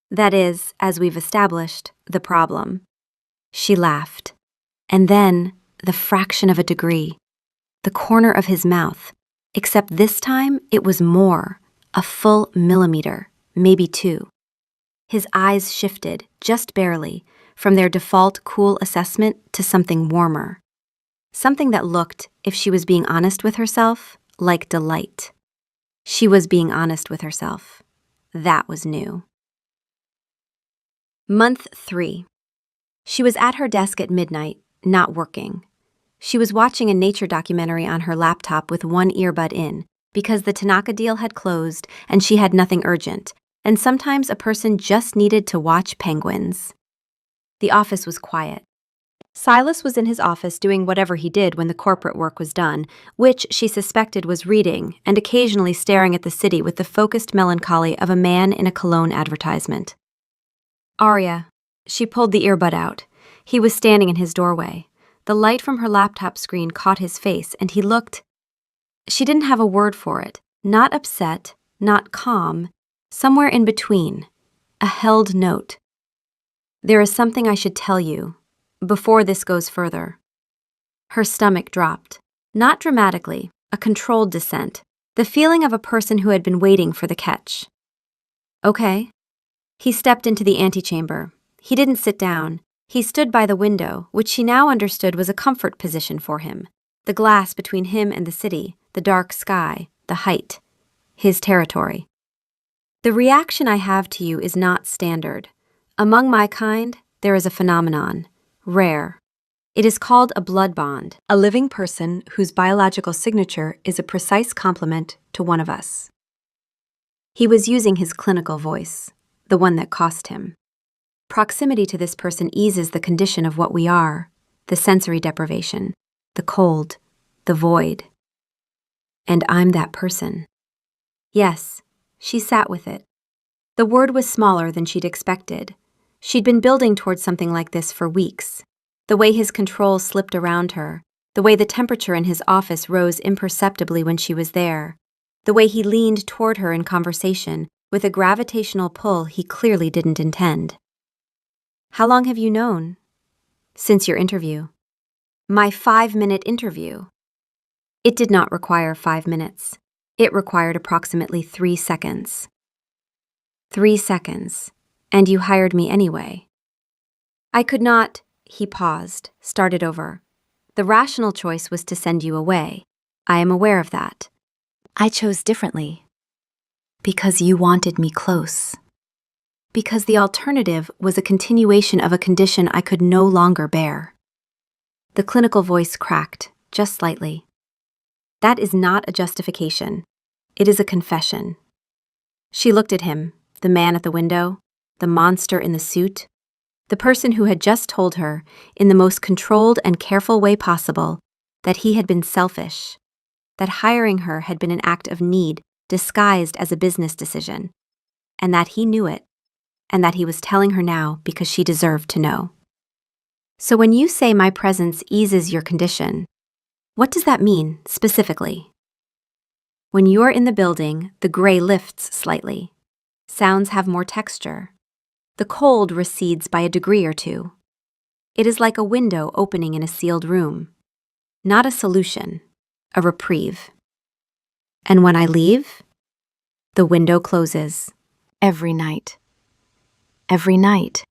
That is, as we've established, the problem. She laughed. And then, the fraction of a degree. The corner of his mouth. Except this time, it was more. A full millimeter, maybe 2. His eyes shifted, just barely, from their default cool assessment to something warmer. Something that looked, if she was being honest with herself, like delight. She was being honest with herself. That was new. Month 3. She was at her desk at midnight, not working. She was watching a nature documentary on her laptop with one earbud in, because the Tanaka deal had closed and she had nothing urgent, and sometimes a person just needed to watch penguins. The office was quiet. Silas was in his office doing whatever he did when the corporate work was done, which she suspected was reading and occasionally staring at the city with the focused melancholy of a man in a cologne advertisement. Arya. She pulled the earbud out. He was standing in his doorway. The light from her laptop screen caught his face, and he looked. She didn't have a word for it. Not upset, not calm, somewhere in between. A held note. There is something I should tell you, before this goes further. Her stomach dropped. Not dramatically, a controlled descent. The feeling of a person who had been waiting for the catch. Okay. He stepped into the antechamber. He didn't sit down. He stood by the window, which she now understood was a comfort position for him. The glass between him and the city, the dark sky, the height. His territory. The reaction I have to you is not standard. Among my kind, there is a phenomenon, rare. It is called a blood bond, a living person whose biological signature is a precise complement to one of us. He was using his clinical voice, the one that cost him. Proximity to this person eases the condition of what we are, the sensory deprivation, the cold, the void. And I'm that person. Yes, she sat with it. The word was smaller than she'd expected. She'd been building towards something like this for weeks. The way his control slipped around her, the way the temperature in his office rose imperceptibly when she was there, the way he leaned toward her in conversation with a gravitational pull he clearly didn't intend. How long have you known? Since your interview. My 5-minute interview. It did not require 5 minutes. It required approximately 3 seconds. 3 seconds, and you hired me anyway. I could not. He paused, started over. The rational choice was to send you away. I am aware of that. I chose differently. Because you wanted me close. Because the alternative was a continuation of a condition I could no longer bear. The clinical voice cracked, just slightly. That is not a justification. It is a confession. She looked at him, the man at the window, the monster in the suit, the person who had just told her, in the most controlled and careful way possible, that he had been selfish, that hiring her had been an act of need disguised as a business decision, and that he knew it, and that he was telling her now because she deserved to know. So when you say my presence eases your condition, what does that mean, specifically? When you're in the building, the gray lifts slightly. Sounds have more texture. The cold recedes by a degree or two. It is like a window opening in a sealed room. Not a solution, a reprieve. And when I leave, the window closes. Every night. Every night.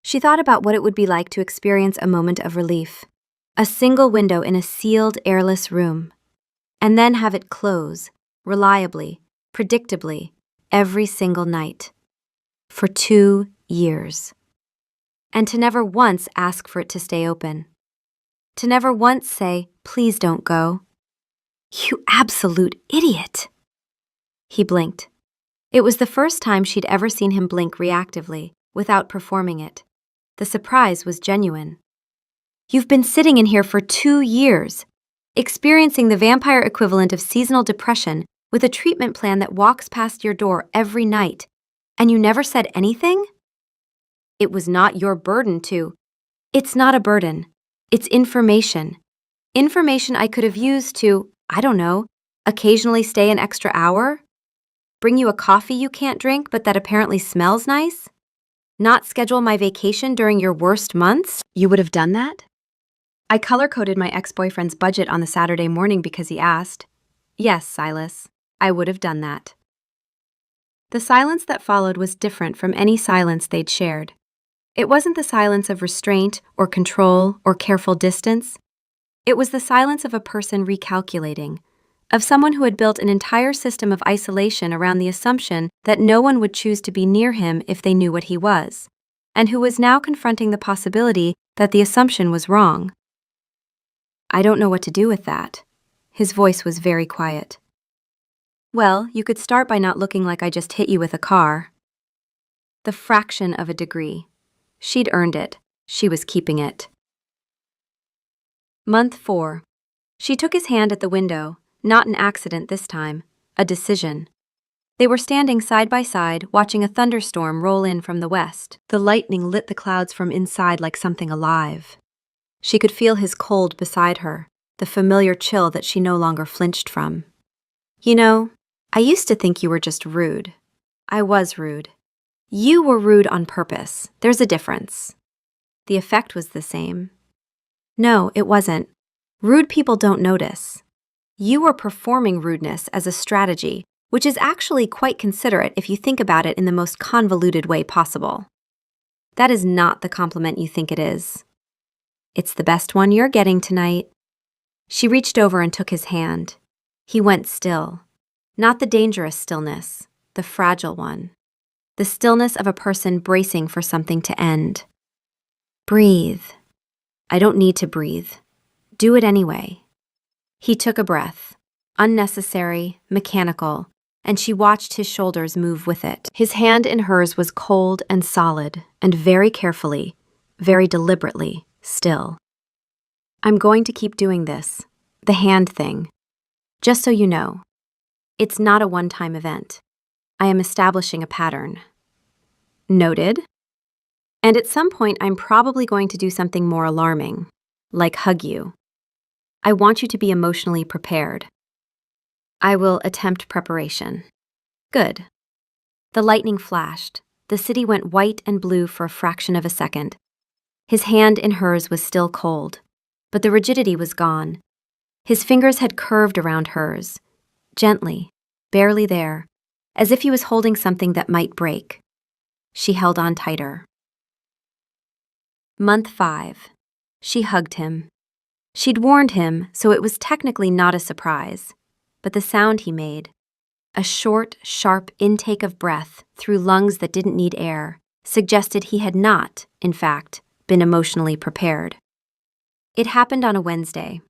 She thought about what it would be like to experience a moment of relief. A single window in a sealed, airless room. And then have it close, reliably, predictably, every single night. For 2 years. And to never once ask for it to stay open. To never once say, "Please don't go." "You absolute idiot." He blinked. It was the first time she'd ever seen him blink reactively, without performing it. The surprise was genuine. "You've been sitting in here for 2 years, experiencing the vampire equivalent of seasonal depression with a treatment plan that walks past your door every night, and you never said anything?" "It was not your burden to." "It's not a burden. It's information. Information I could have used to, I don't know, occasionally stay an extra hour? Bring you a coffee you can't drink but that apparently smells nice? Not schedule my vacation during your worst months?" "You would have done that?" "I color-coded my ex-boyfriend's budget on the Saturday morning because he asked. Yes, Silas, I would have done that." The silence that followed was different from any silence they'd shared. It wasn't the silence of restraint or control or careful distance. It was the silence of a person recalculating, of someone who had built an entire system of isolation around the assumption that no one would choose to be near him if they knew what he was, and who was now confronting the possibility that the assumption was wrong. "I don't know what to do with that." His voice was very quiet. "Well, you could start by not looking like I just hit you with a car." The fraction of a degree. She'd earned it. She was keeping it. Month 4. She took his hand at the window, not an accident this time, a decision. They were standing side by side, watching a thunderstorm roll in from the west. The lightning lit the clouds from inside like something alive. She could feel his cold beside her, the familiar chill that she no longer flinched from. "You know, I used to think you were just rude." "I was rude." "You were rude on purpose. There's a difference." The effect was the same. "No, it wasn't. Rude people don't notice. You were performing rudeness as a strategy, which is actually quite considerate if you think about it in the most convoluted way possible. That is not the compliment you think it is. It's the best one you're getting tonight." She reached over and took his hand. He went still. Not the dangerous stillness, the fragile one. The stillness of a person bracing for something to end. "Breathe." "I don't need to breathe. Do it anyway." He took a breath, unnecessary, mechanical, and she watched his shoulders move with it. His hand in hers was cold and solid, and very carefully, very deliberately, still. "I'm going to keep doing this, the hand thing. Just so you know, it's not a one-time event. I am establishing a pattern." "Noted. And at some point, I'm probably going to do something more alarming, like hug you. I want you to be emotionally prepared." "I will attempt preparation." "Good." The lightning flashed. The city went white and blue for a fraction of a second. His hand in hers was still cold, but the rigidity was gone. His fingers had curved around hers, gently, barely there, as if he was holding something that might break. She held on tighter. Month 5. She hugged him. She'd warned him, so it was technically not a surprise. But the sound he made, a short, sharp intake of breath through lungs that didn't need air, suggested he had not, in fact, been emotionally prepared. It happened on a Wednesday.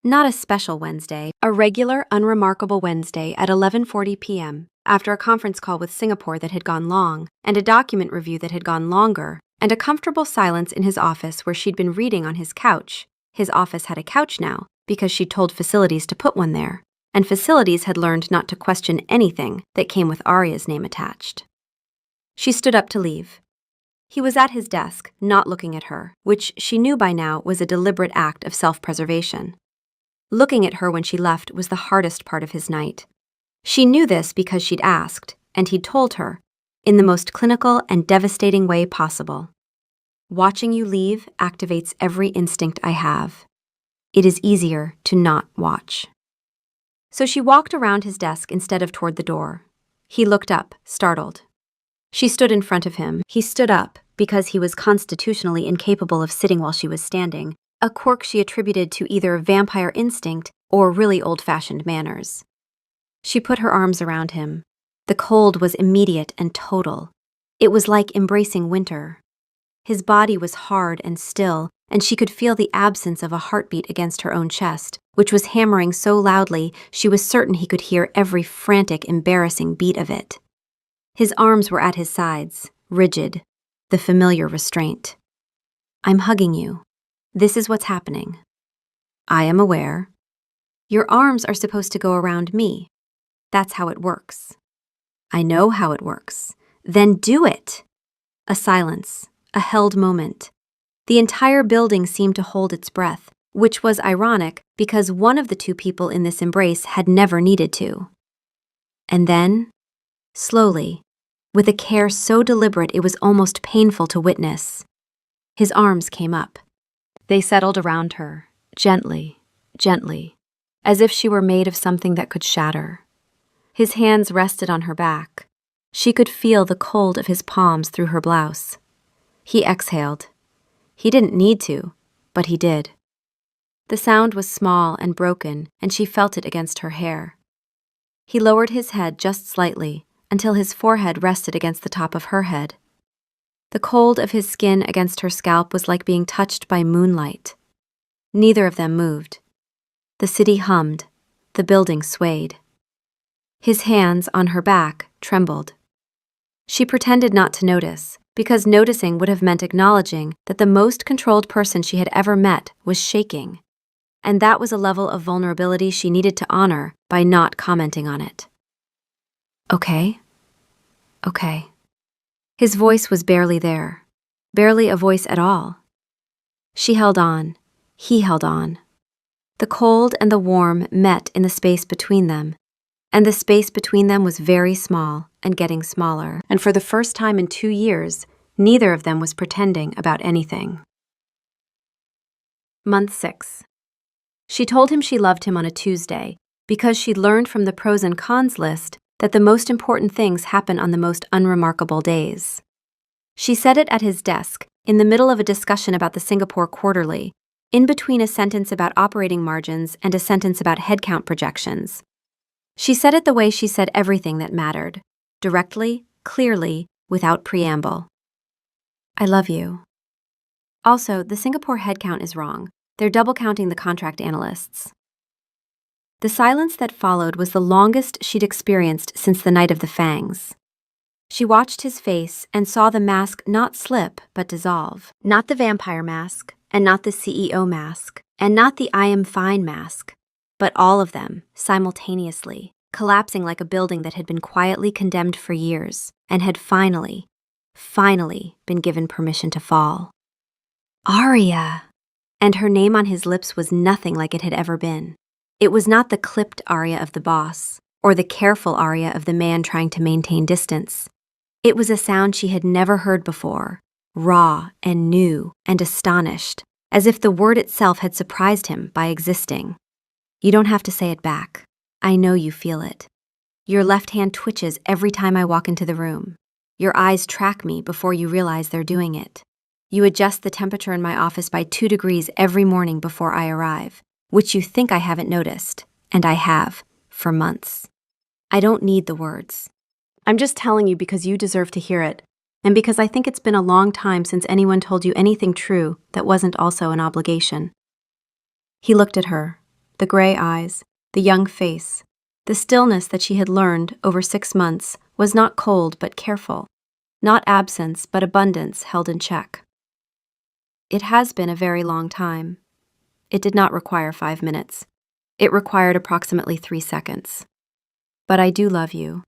Not a special Wednesday, a regular, unremarkable Wednesday at 11:40 p.m., after a conference call with Singapore that had gone long, and a document review that had gone longer, and a comfortable silence in his office where she'd been reading on his couch. His office had a couch now, because she'd told facilities to put one there, and facilities had learned not to question anything that came with Arya's name attached. She stood up to leave. He was at his desk, not looking at her, which she knew by now was a deliberate act of self-preservation. Looking at her when she left was the hardest part of his night. She knew this because she'd asked, and he'd told her, in the most clinical and devastating way possible. "Watching you leave activates every instinct I have. It is easier to not watch." So she walked around his desk instead of toward the door. He looked up, startled. She stood in front of him. He stood up because he was constitutionally incapable of sitting while she was standing, a quirk she attributed to either vampire instinct or really old-fashioned manners. She put her arms around him. The cold was immediate and total. It was like embracing winter. His body was hard and still, and she could feel the absence of a heartbeat against her own chest, which was hammering so loudly she was certain he could hear every frantic, embarrassing beat of it. His arms were at his sides, rigid, the familiar restraint. "I'm hugging you. This is what's happening. I am aware. Your arms are supposed to go around me. That's how it works." "I know how it works." "Then do it." A silence, a held moment. The entire building seemed to hold its breath, which was ironic because one of the two people in this embrace had never needed to. And then, slowly, with a care so deliberate it was almost painful to witness, his arms came up. They settled around her, gently, gently, as if she were made of something that could shatter. His hands rested on her back. She could feel the cold of his palms through her blouse. He exhaled. He didn't need to, but he did. The sound was small and broken, and she felt it against her hair. He lowered his head just slightly, until his forehead rested against the top of her head. The cold of his skin against her scalp was like being touched by moonlight. Neither of them moved. The city hummed. The building swayed. His hands on her back trembled. She pretended not to notice, because noticing would have meant acknowledging that the most controlled person she had ever met was shaking. And that was a level of vulnerability she needed to honor by not commenting on it. "Okay. Okay." His voice was barely there, barely a voice at all. She held on. He held on. The cold and the warm met in the space between them, and the space between them was very small and getting smaller, and for the first time in 2 years, neither of them was pretending about anything. Month 6. She told him she loved him on a Tuesday because she'd learned from the pros and cons list that the most important things happen on the most unremarkable days. She said it at his desk, in the middle of a discussion about the Singapore Quarterly, in between a sentence about operating margins and a sentence about headcount projections. She said it the way she said everything that mattered, directly, clearly, without preamble. "I love you. Also, the Singapore headcount is wrong. They're double-counting the contract analysts." The silence that followed was the longest she'd experienced since the night of the fangs. She watched his face and saw the mask not slip but dissolve. Not the vampire mask, and not the CEO mask, and not the "I am fine" mask, but all of them, simultaneously, collapsing like a building that had been quietly condemned for years and had finally been given permission to fall. Aria! And her name on his lips was nothing like it had ever been. It was not the clipped aria of the boss, or the careful aria of the man trying to maintain distance. It was a sound she had never heard before, raw and new and astonished, as if the word itself had surprised him by existing. "You don't have to say it back. I know you feel it. Your left hand twitches every time I walk into the room. Your eyes track me before you realize they're doing it. You adjust the temperature in my office by 2 degrees every morning before I arrive, which you think I haven't noticed, and I have, for months. I don't need the words. I'm just telling you because you deserve to hear it, and because I think it's been a long time since anyone told you anything true that wasn't also an obligation." He looked at her, the gray eyes, the young face. The stillness that she had learned over 6 months was not cold but careful, not absence but abundance held in check. "It has been a very long time. It did not require 5 minutes. It required approximately 3 seconds. But I do love you.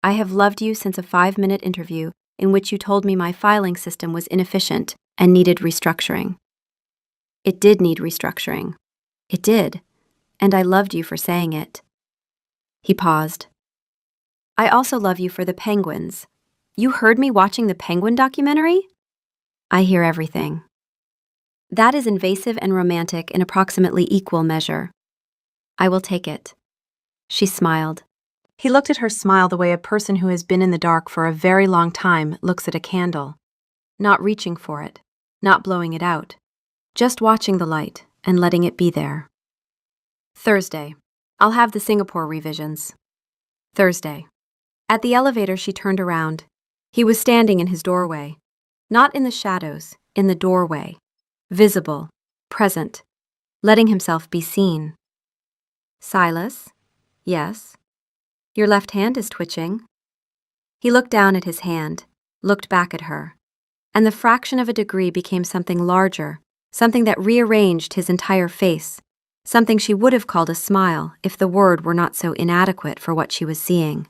I have loved you since a 5-minute interview in which you told me my filing system was inefficient and needed restructuring. It did need restructuring. It did. And I loved you for saying it." He paused. "I also love you for the penguins. You heard me watching the penguin documentary?" "I hear everything." "That is invasive and romantic in approximately equal measure. I will take it." She smiled. He looked at her smile the way a person who has been in the dark for a very long time looks at a candle, not reaching for it, not blowing it out, just watching the light and letting it be there. Thursday. I'll have the Singapore revisions. Thursday. At the elevator, she turned around. He was standing in his doorway. Not in the shadows, in the doorway. visible, present, letting himself be seen. Silas? Yes. Your left hand is twitching. He looked down at his hand, looked back at her, and the fraction of a degree became something larger, something that rearranged his entire face, something she would have called a smile if the word were not so inadequate for what she was seeing.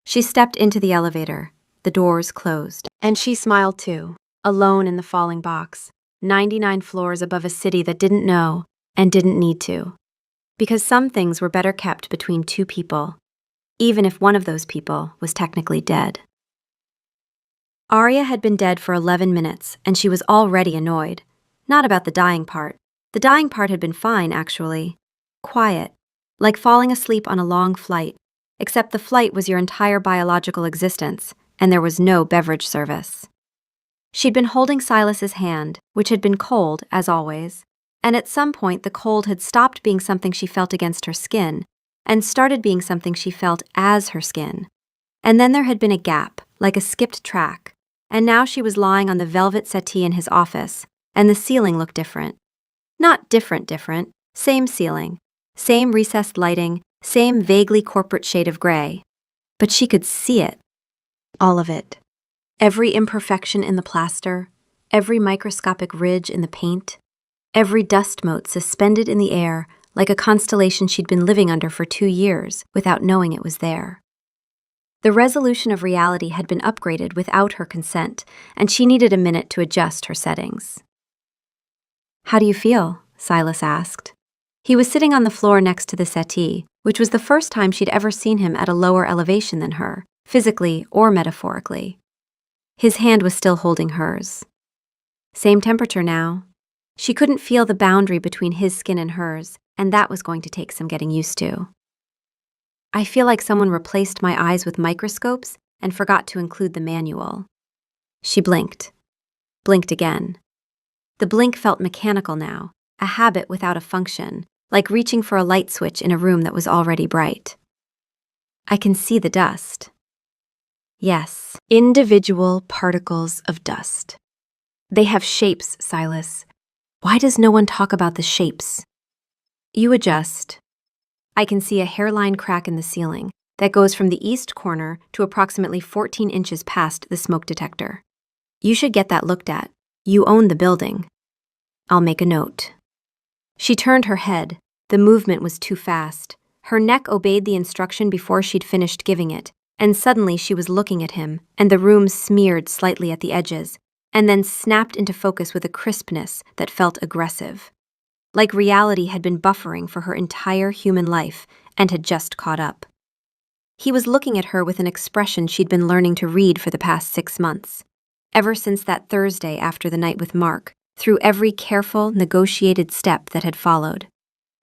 She stepped into the elevator, the doors closed, and she smiled too, alone in the falling box, 99 floors above a city that didn't know and didn't need to. Because some things were better kept between two people, even if one of those people was technically dead. Arya had been dead for 11 minutes, and she was already annoyed. Not about the dying part. The dying part had been fine, actually. Quiet, like falling asleep on a long flight, except the flight was your entire biological existence, and there was no beverage service. She'd been holding Silas's hand, which had been cold, as always, and at some point the cold had stopped being something she felt against her skin and started being something she felt as her skin. And then there had been a gap, like a skipped track, and now she was lying on the velvet settee in his office, and the ceiling looked different. Not different, same ceiling, same recessed lighting, same vaguely corporate shade of gray. But she could see it. All of it. Every imperfection in the plaster, every microscopic ridge in the paint, every dust mote suspended in the air like a constellation she'd been living under for 2 years without knowing it was there. The resolution of reality had been upgraded without her consent, and she needed a minute to adjust her settings. "How do you feel?" Silas asked. He was sitting on the floor next to the settee, which was the first time she'd ever seen him at a lower elevation than her, physically or metaphorically. His hand was still holding hers. Same temperature now. She couldn't feel the boundary between his skin and hers, and that was going to take some getting used to. "I feel like someone replaced my eyes with microscopes and forgot to include the manual." She blinked. Blinked again. The blink felt mechanical now, a habit without a function, like reaching for a light switch in a room that was already bright. "I can see the dust." Yes, individual particles of dust. "They have shapes, Silas. Why does no one talk about the shapes?" "You adjust." "I can see a hairline crack in the ceiling that goes from the east corner to approximately 14 inches past the smoke detector. You should get that looked at. You own the building." "I'll make a note." She turned her head. The movement was too fast. Her neck obeyed the instruction before she'd finished giving it, and suddenly she was looking at him, and the room smeared slightly at the edges, and then snapped into focus with a crispness that felt aggressive. Like reality had been buffering for her entire human life and had just caught up. He was looking at her with an expression she'd been learning to read for the past 6 months. Ever since that Thursday after the night with Mark, through every careful, negotiated step that had followed.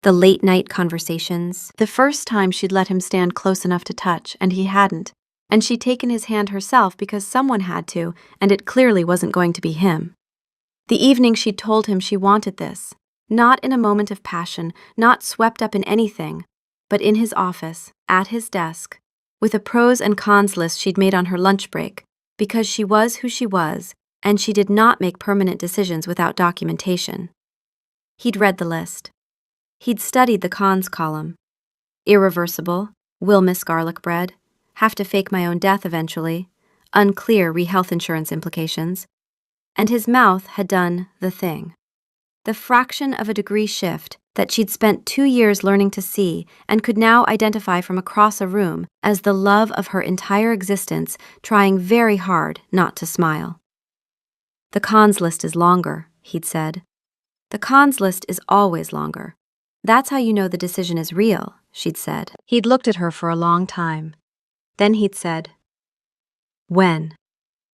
The late-night conversations, the first time she'd let him stand close enough to touch, and he hadn't, and she'd taken his hand herself because someone had to, and it clearly wasn't going to be him. The evening she'd told him she wanted this, not in a moment of passion, not swept up in anything, but in his office, at his desk, with a pros and cons list she'd made on her lunch break, because she was who she was, and she did not make permanent decisions without documentation. He'd read the list. He'd studied the cons column. Irreversible, will miss garlic bread, have to fake my own death eventually, unclear health insurance implications, and his mouth had done the thing. The fraction of a degree shift that she'd spent 2 years learning to see and could now identify from across a room as the love of her entire existence, trying very hard not to smile. "The cons list is longer," he'd said. "The cons list is always longer. That's how you know the decision is real," she'd said. He'd looked at her for a long time. Then he'd said, "When?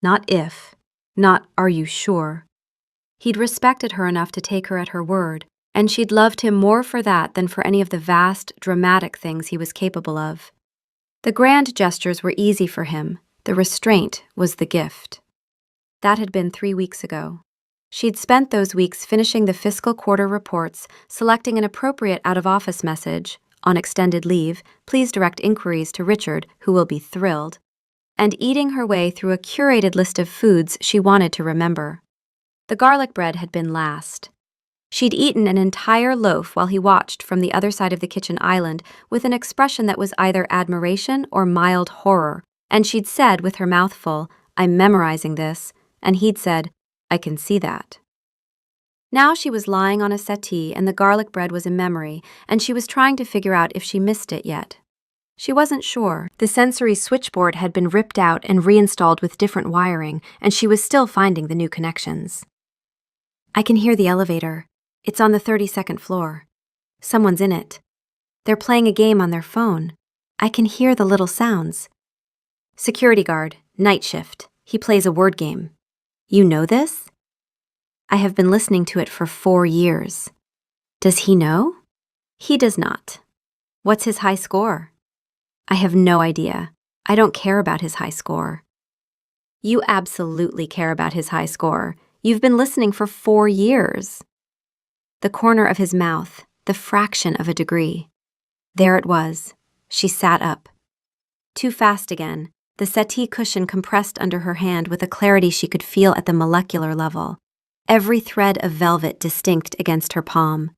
Not if. Not are you sure." He'd respected her enough to take her at her word, and she'd loved him more for that than for any of the vast, dramatic things he was capable of. The grand gestures were easy for him. The restraint was the gift. That had been 3 weeks ago. She'd spent those weeks finishing the fiscal quarter reports, selecting an appropriate out-of-office message, "On extended leave, please direct inquiries to Richard, who will be thrilled," and eating her way through a curated list of foods she wanted to remember. The garlic bread had been last. She'd eaten an entire loaf while he watched from the other side of the kitchen island with an expression that was either admiration or mild horror, and she'd said with her mouth full, "I'm memorizing this," and he'd said, "I can see that." Now she was lying on a settee and the garlic bread was a memory, and she was trying to figure out if she missed it yet. She wasn't sure. The sensory switchboard had been ripped out and reinstalled with different wiring, and she was still finding the new connections. "I can hear the elevator. It's on the 32nd floor. Someone's in it. They're playing a game on their phone. I can hear the little sounds. Security guard, night shift. He plays a word game. You know this? I have been listening to it for 4 years. Does he know? He does not. What's his high score? I have no idea. I don't care about his high score. You absolutely care about his high score. You've been listening for 4 years. The corner of his mouth, the fraction of a degree. There it was. She sat up. Too fast again. The settee cushion compressed under her hand with a clarity she could feel at the molecular level. Every thread of velvet distinct against her palm.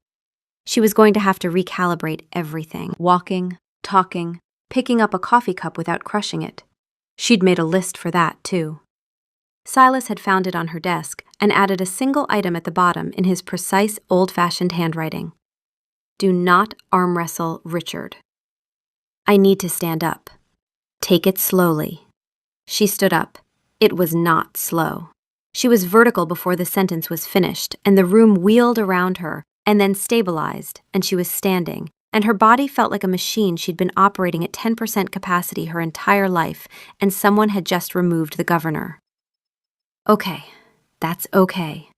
She was going to have to recalibrate everything. Walking, talking, picking up a coffee cup without crushing it. She'd made a list for that, too. Silas had found it on her desk and added a single item at the bottom in his precise, old-fashioned handwriting. Do not arm wrestle Richard. I need to stand up. Take it slowly. She stood up. It was not slow. She was vertical before the sentence was finished, and the room wheeled around her, and then stabilized, and she was standing, and her body felt like a machine she'd been operating at 10% capacity her entire life, and someone had just removed the governor. Okay, that's okay.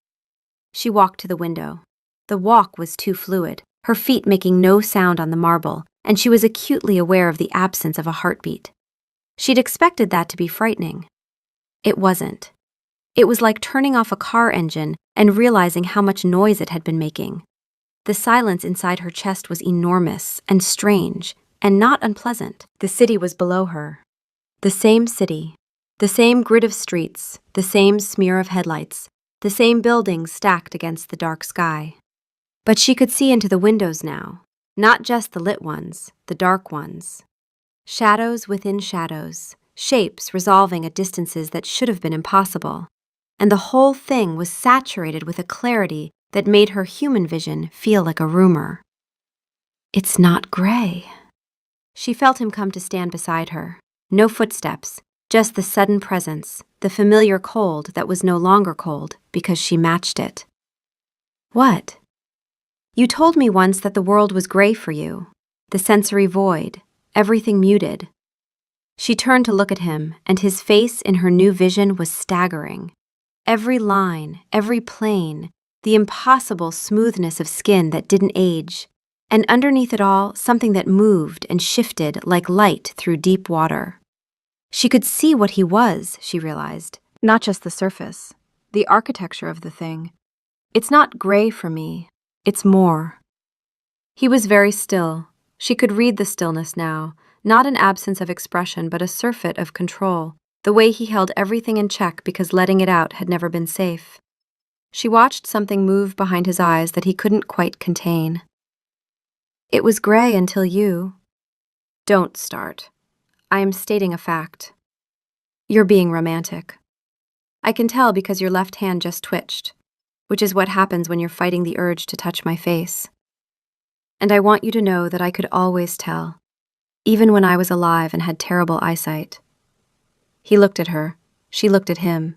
She walked to the window. The walk was too fluid, her feet making no sound on the marble, and she was acutely aware of the absence of a heartbeat. She'd expected that to be frightening. It wasn't. It was like turning off a car engine and realizing how much noise it had been making. The silence inside her chest was enormous and strange and not unpleasant. The city was below her. The same city. The same grid of streets, the same smear of headlights, the same buildings stacked against the dark sky. But she could see into the windows now, not just the lit ones, the dark ones. Shadows within shadows, shapes resolving at distances that should have been impossible. And the whole thing was saturated with a clarity that made her human vision feel like a rumor. It's not gray. She felt him come to stand beside her. No footsteps, just the sudden presence, the familiar cold that was no longer cold because she matched it. What? You told me once that the world was gray for you, the sensory void, everything muted. She turned to look at him, and his face in her new vision was staggering. Every line, every plane, the impossible smoothness of skin that didn't age, and underneath it all, something that moved and shifted like light through deep water. She could see what he was, she realized, not just the surface, the architecture of the thing. It's not gray for me, it's more. He was very still. She could read the stillness now, not an absence of expression but a surfeit of control, the way he held everything in check because letting it out had never been safe. She watched something move behind his eyes that he couldn't quite contain. It was gray until you. Don't start. I am stating a fact. You're being romantic. I can tell because your left hand just twitched, which is what happens when you're fighting the urge to touch my face. And I want you to know that I could always tell, even when I was alive and had terrible eyesight. He looked at her. She looked at him.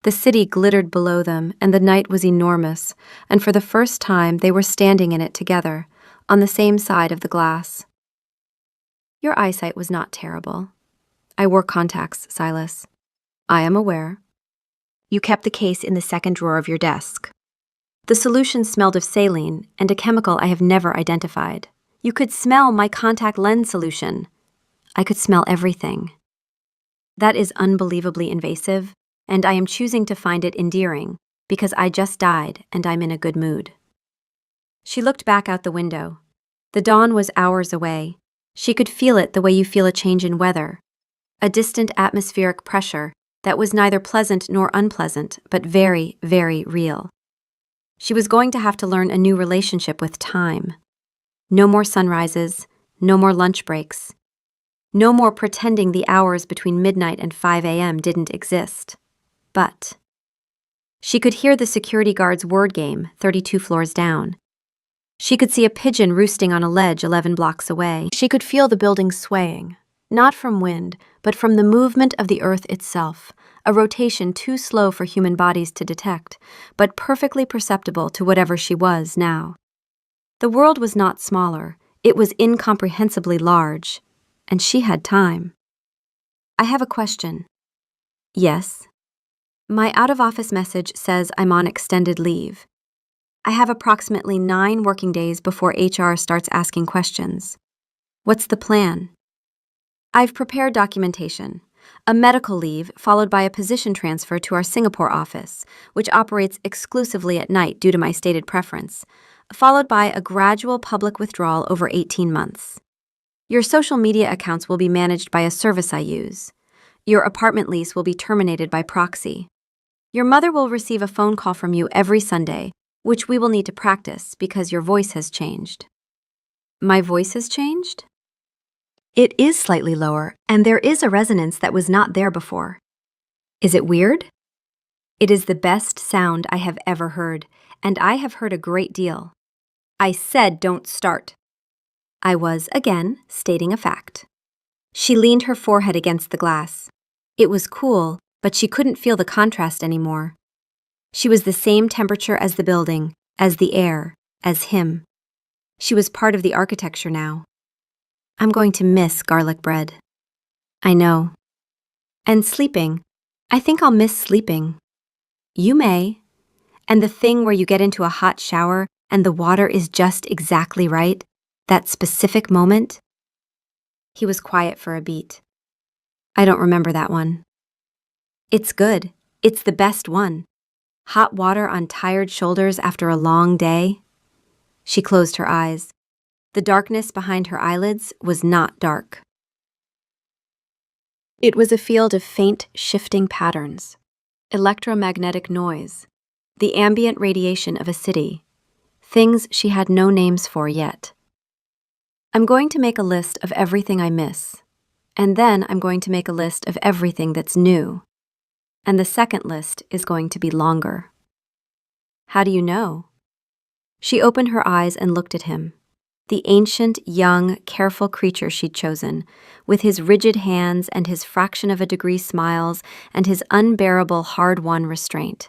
The city glittered below them, and the night was enormous, and for the first time they were standing in it together, on the same side of the glass. Your eyesight was not terrible. I wore contacts, Silas. I am aware. You kept the case in the second drawer of your desk. The solution smelled of saline and a chemical I have never identified. You could smell my contact lens solution. I could smell everything. That is unbelievably invasive, and I am choosing to find it endearing because I just died and I'm in a good mood. She looked back out the window. The dawn was hours away. She could feel it the way you feel a change in weather. A distant atmospheric pressure, that was neither pleasant nor unpleasant, but very, very real. She was going to have to learn a new relationship with time. No more sunrises, no more lunch breaks. No more pretending the hours between midnight and 5 a.m. didn't exist. But she could hear the security guard's word game 32 floors down. She could see a pigeon roosting on a ledge 11 blocks away. She could feel the building swaying, not from wind, but from the movement of the earth itself, a rotation too slow for human bodies to detect, but perfectly perceptible to whatever she was now. The world was not smaller, it was incomprehensibly large, and she had time. I have a question. Yes. My out-of-office message says I'm on extended leave. I have approximately 9 working days before HR starts asking questions. What's the plan? I've prepared documentation. A medical leave followed by a position transfer to our Singapore office, which operates exclusively at night due to my stated preference, followed by a gradual public withdrawal over 18 months. Your social media accounts will be managed by a service I use. Your apartment lease will be terminated by proxy. Your mother will receive a phone call from you every Sunday, which we will need to practice because your voice has changed. My voice has changed? It is slightly lower, and there is a resonance that was not there before. Is it weird? It is the best sound I have ever heard, and I have heard a great deal. I said don't start. I was, again, stating a fact. She leaned her forehead against the glass. It was cool, but she couldn't feel the contrast anymore. She was the same temperature as the building, as the air, as him. She was part of the architecture now. I'm going to miss garlic bread. I know. And sleeping. I think I'll miss sleeping. You may. And the thing where you get into a hot shower and the water is just exactly right, that specific moment. He was quiet for a beat. I don't remember that one. It's good. It's the best one. Hot water on tired shoulders after a long day. She closed her eyes. The darkness behind her eyelids was not dark. It was a field of faint, shifting patterns, electromagnetic noise, the ambient radiation of a city, things she had no names for yet. I'm going to make a list of everything I miss, and then I'm going to make a list of everything that's new, and the second list is going to be longer. How do you know? She opened her eyes and looked at him. The ancient, young, careful creature she'd chosen, with his rigid hands and his fraction-of-a-degree smiles and his unbearable, hard-won restraint.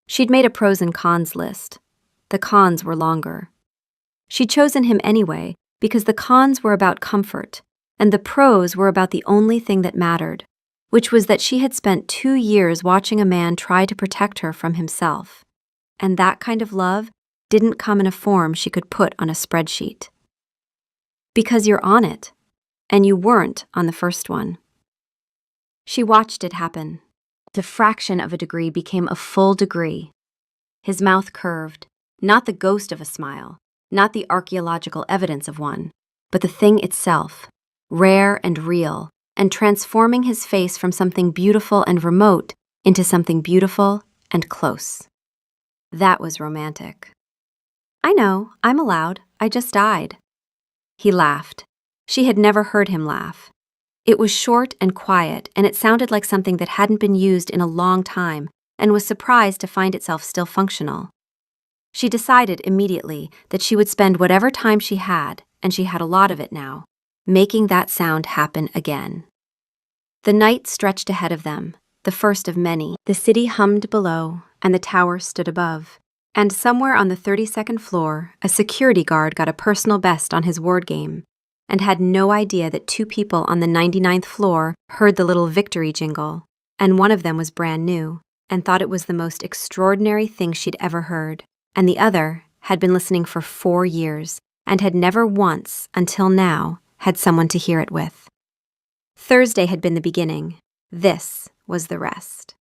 She'd made a pros and cons list. The cons were longer. She'd chosen him anyway because the cons were about comfort, and the pros were about the only thing that mattered, which was that she had spent 2 years watching a man try to protect her from himself. And that kind of love didn't come in a form she could put on a spreadsheet. Because you're on it, and you weren't on the first one. She watched it happen. The fraction of a degree became a full degree. His mouth curved, not the ghost of a smile, not the archaeological evidence of one, but the thing itself, rare and real, and transforming his face from something beautiful and remote into something beautiful and close. That was romantic. I know, I'm allowed. I just died. He laughed. She had never heard him laugh. It was short and quiet, and it sounded like something that hadn't been used in a long time and was surprised to find itself still functional. She decided immediately that she would spend whatever time she had, and she had a lot of it now, making that sound happen again. The night stretched ahead of them, the first of many. The city hummed below, and the tower stood above. And somewhere on the 32nd floor, a security guard got a personal best on his word game and had no idea that 2 people on the 99th floor heard the little victory jingle, and one of them was brand new and thought it was the most extraordinary thing she'd ever heard, and the other had been listening for 4 years and had never once, until now, had someone to hear it with. Thursday had been the beginning. This was the rest.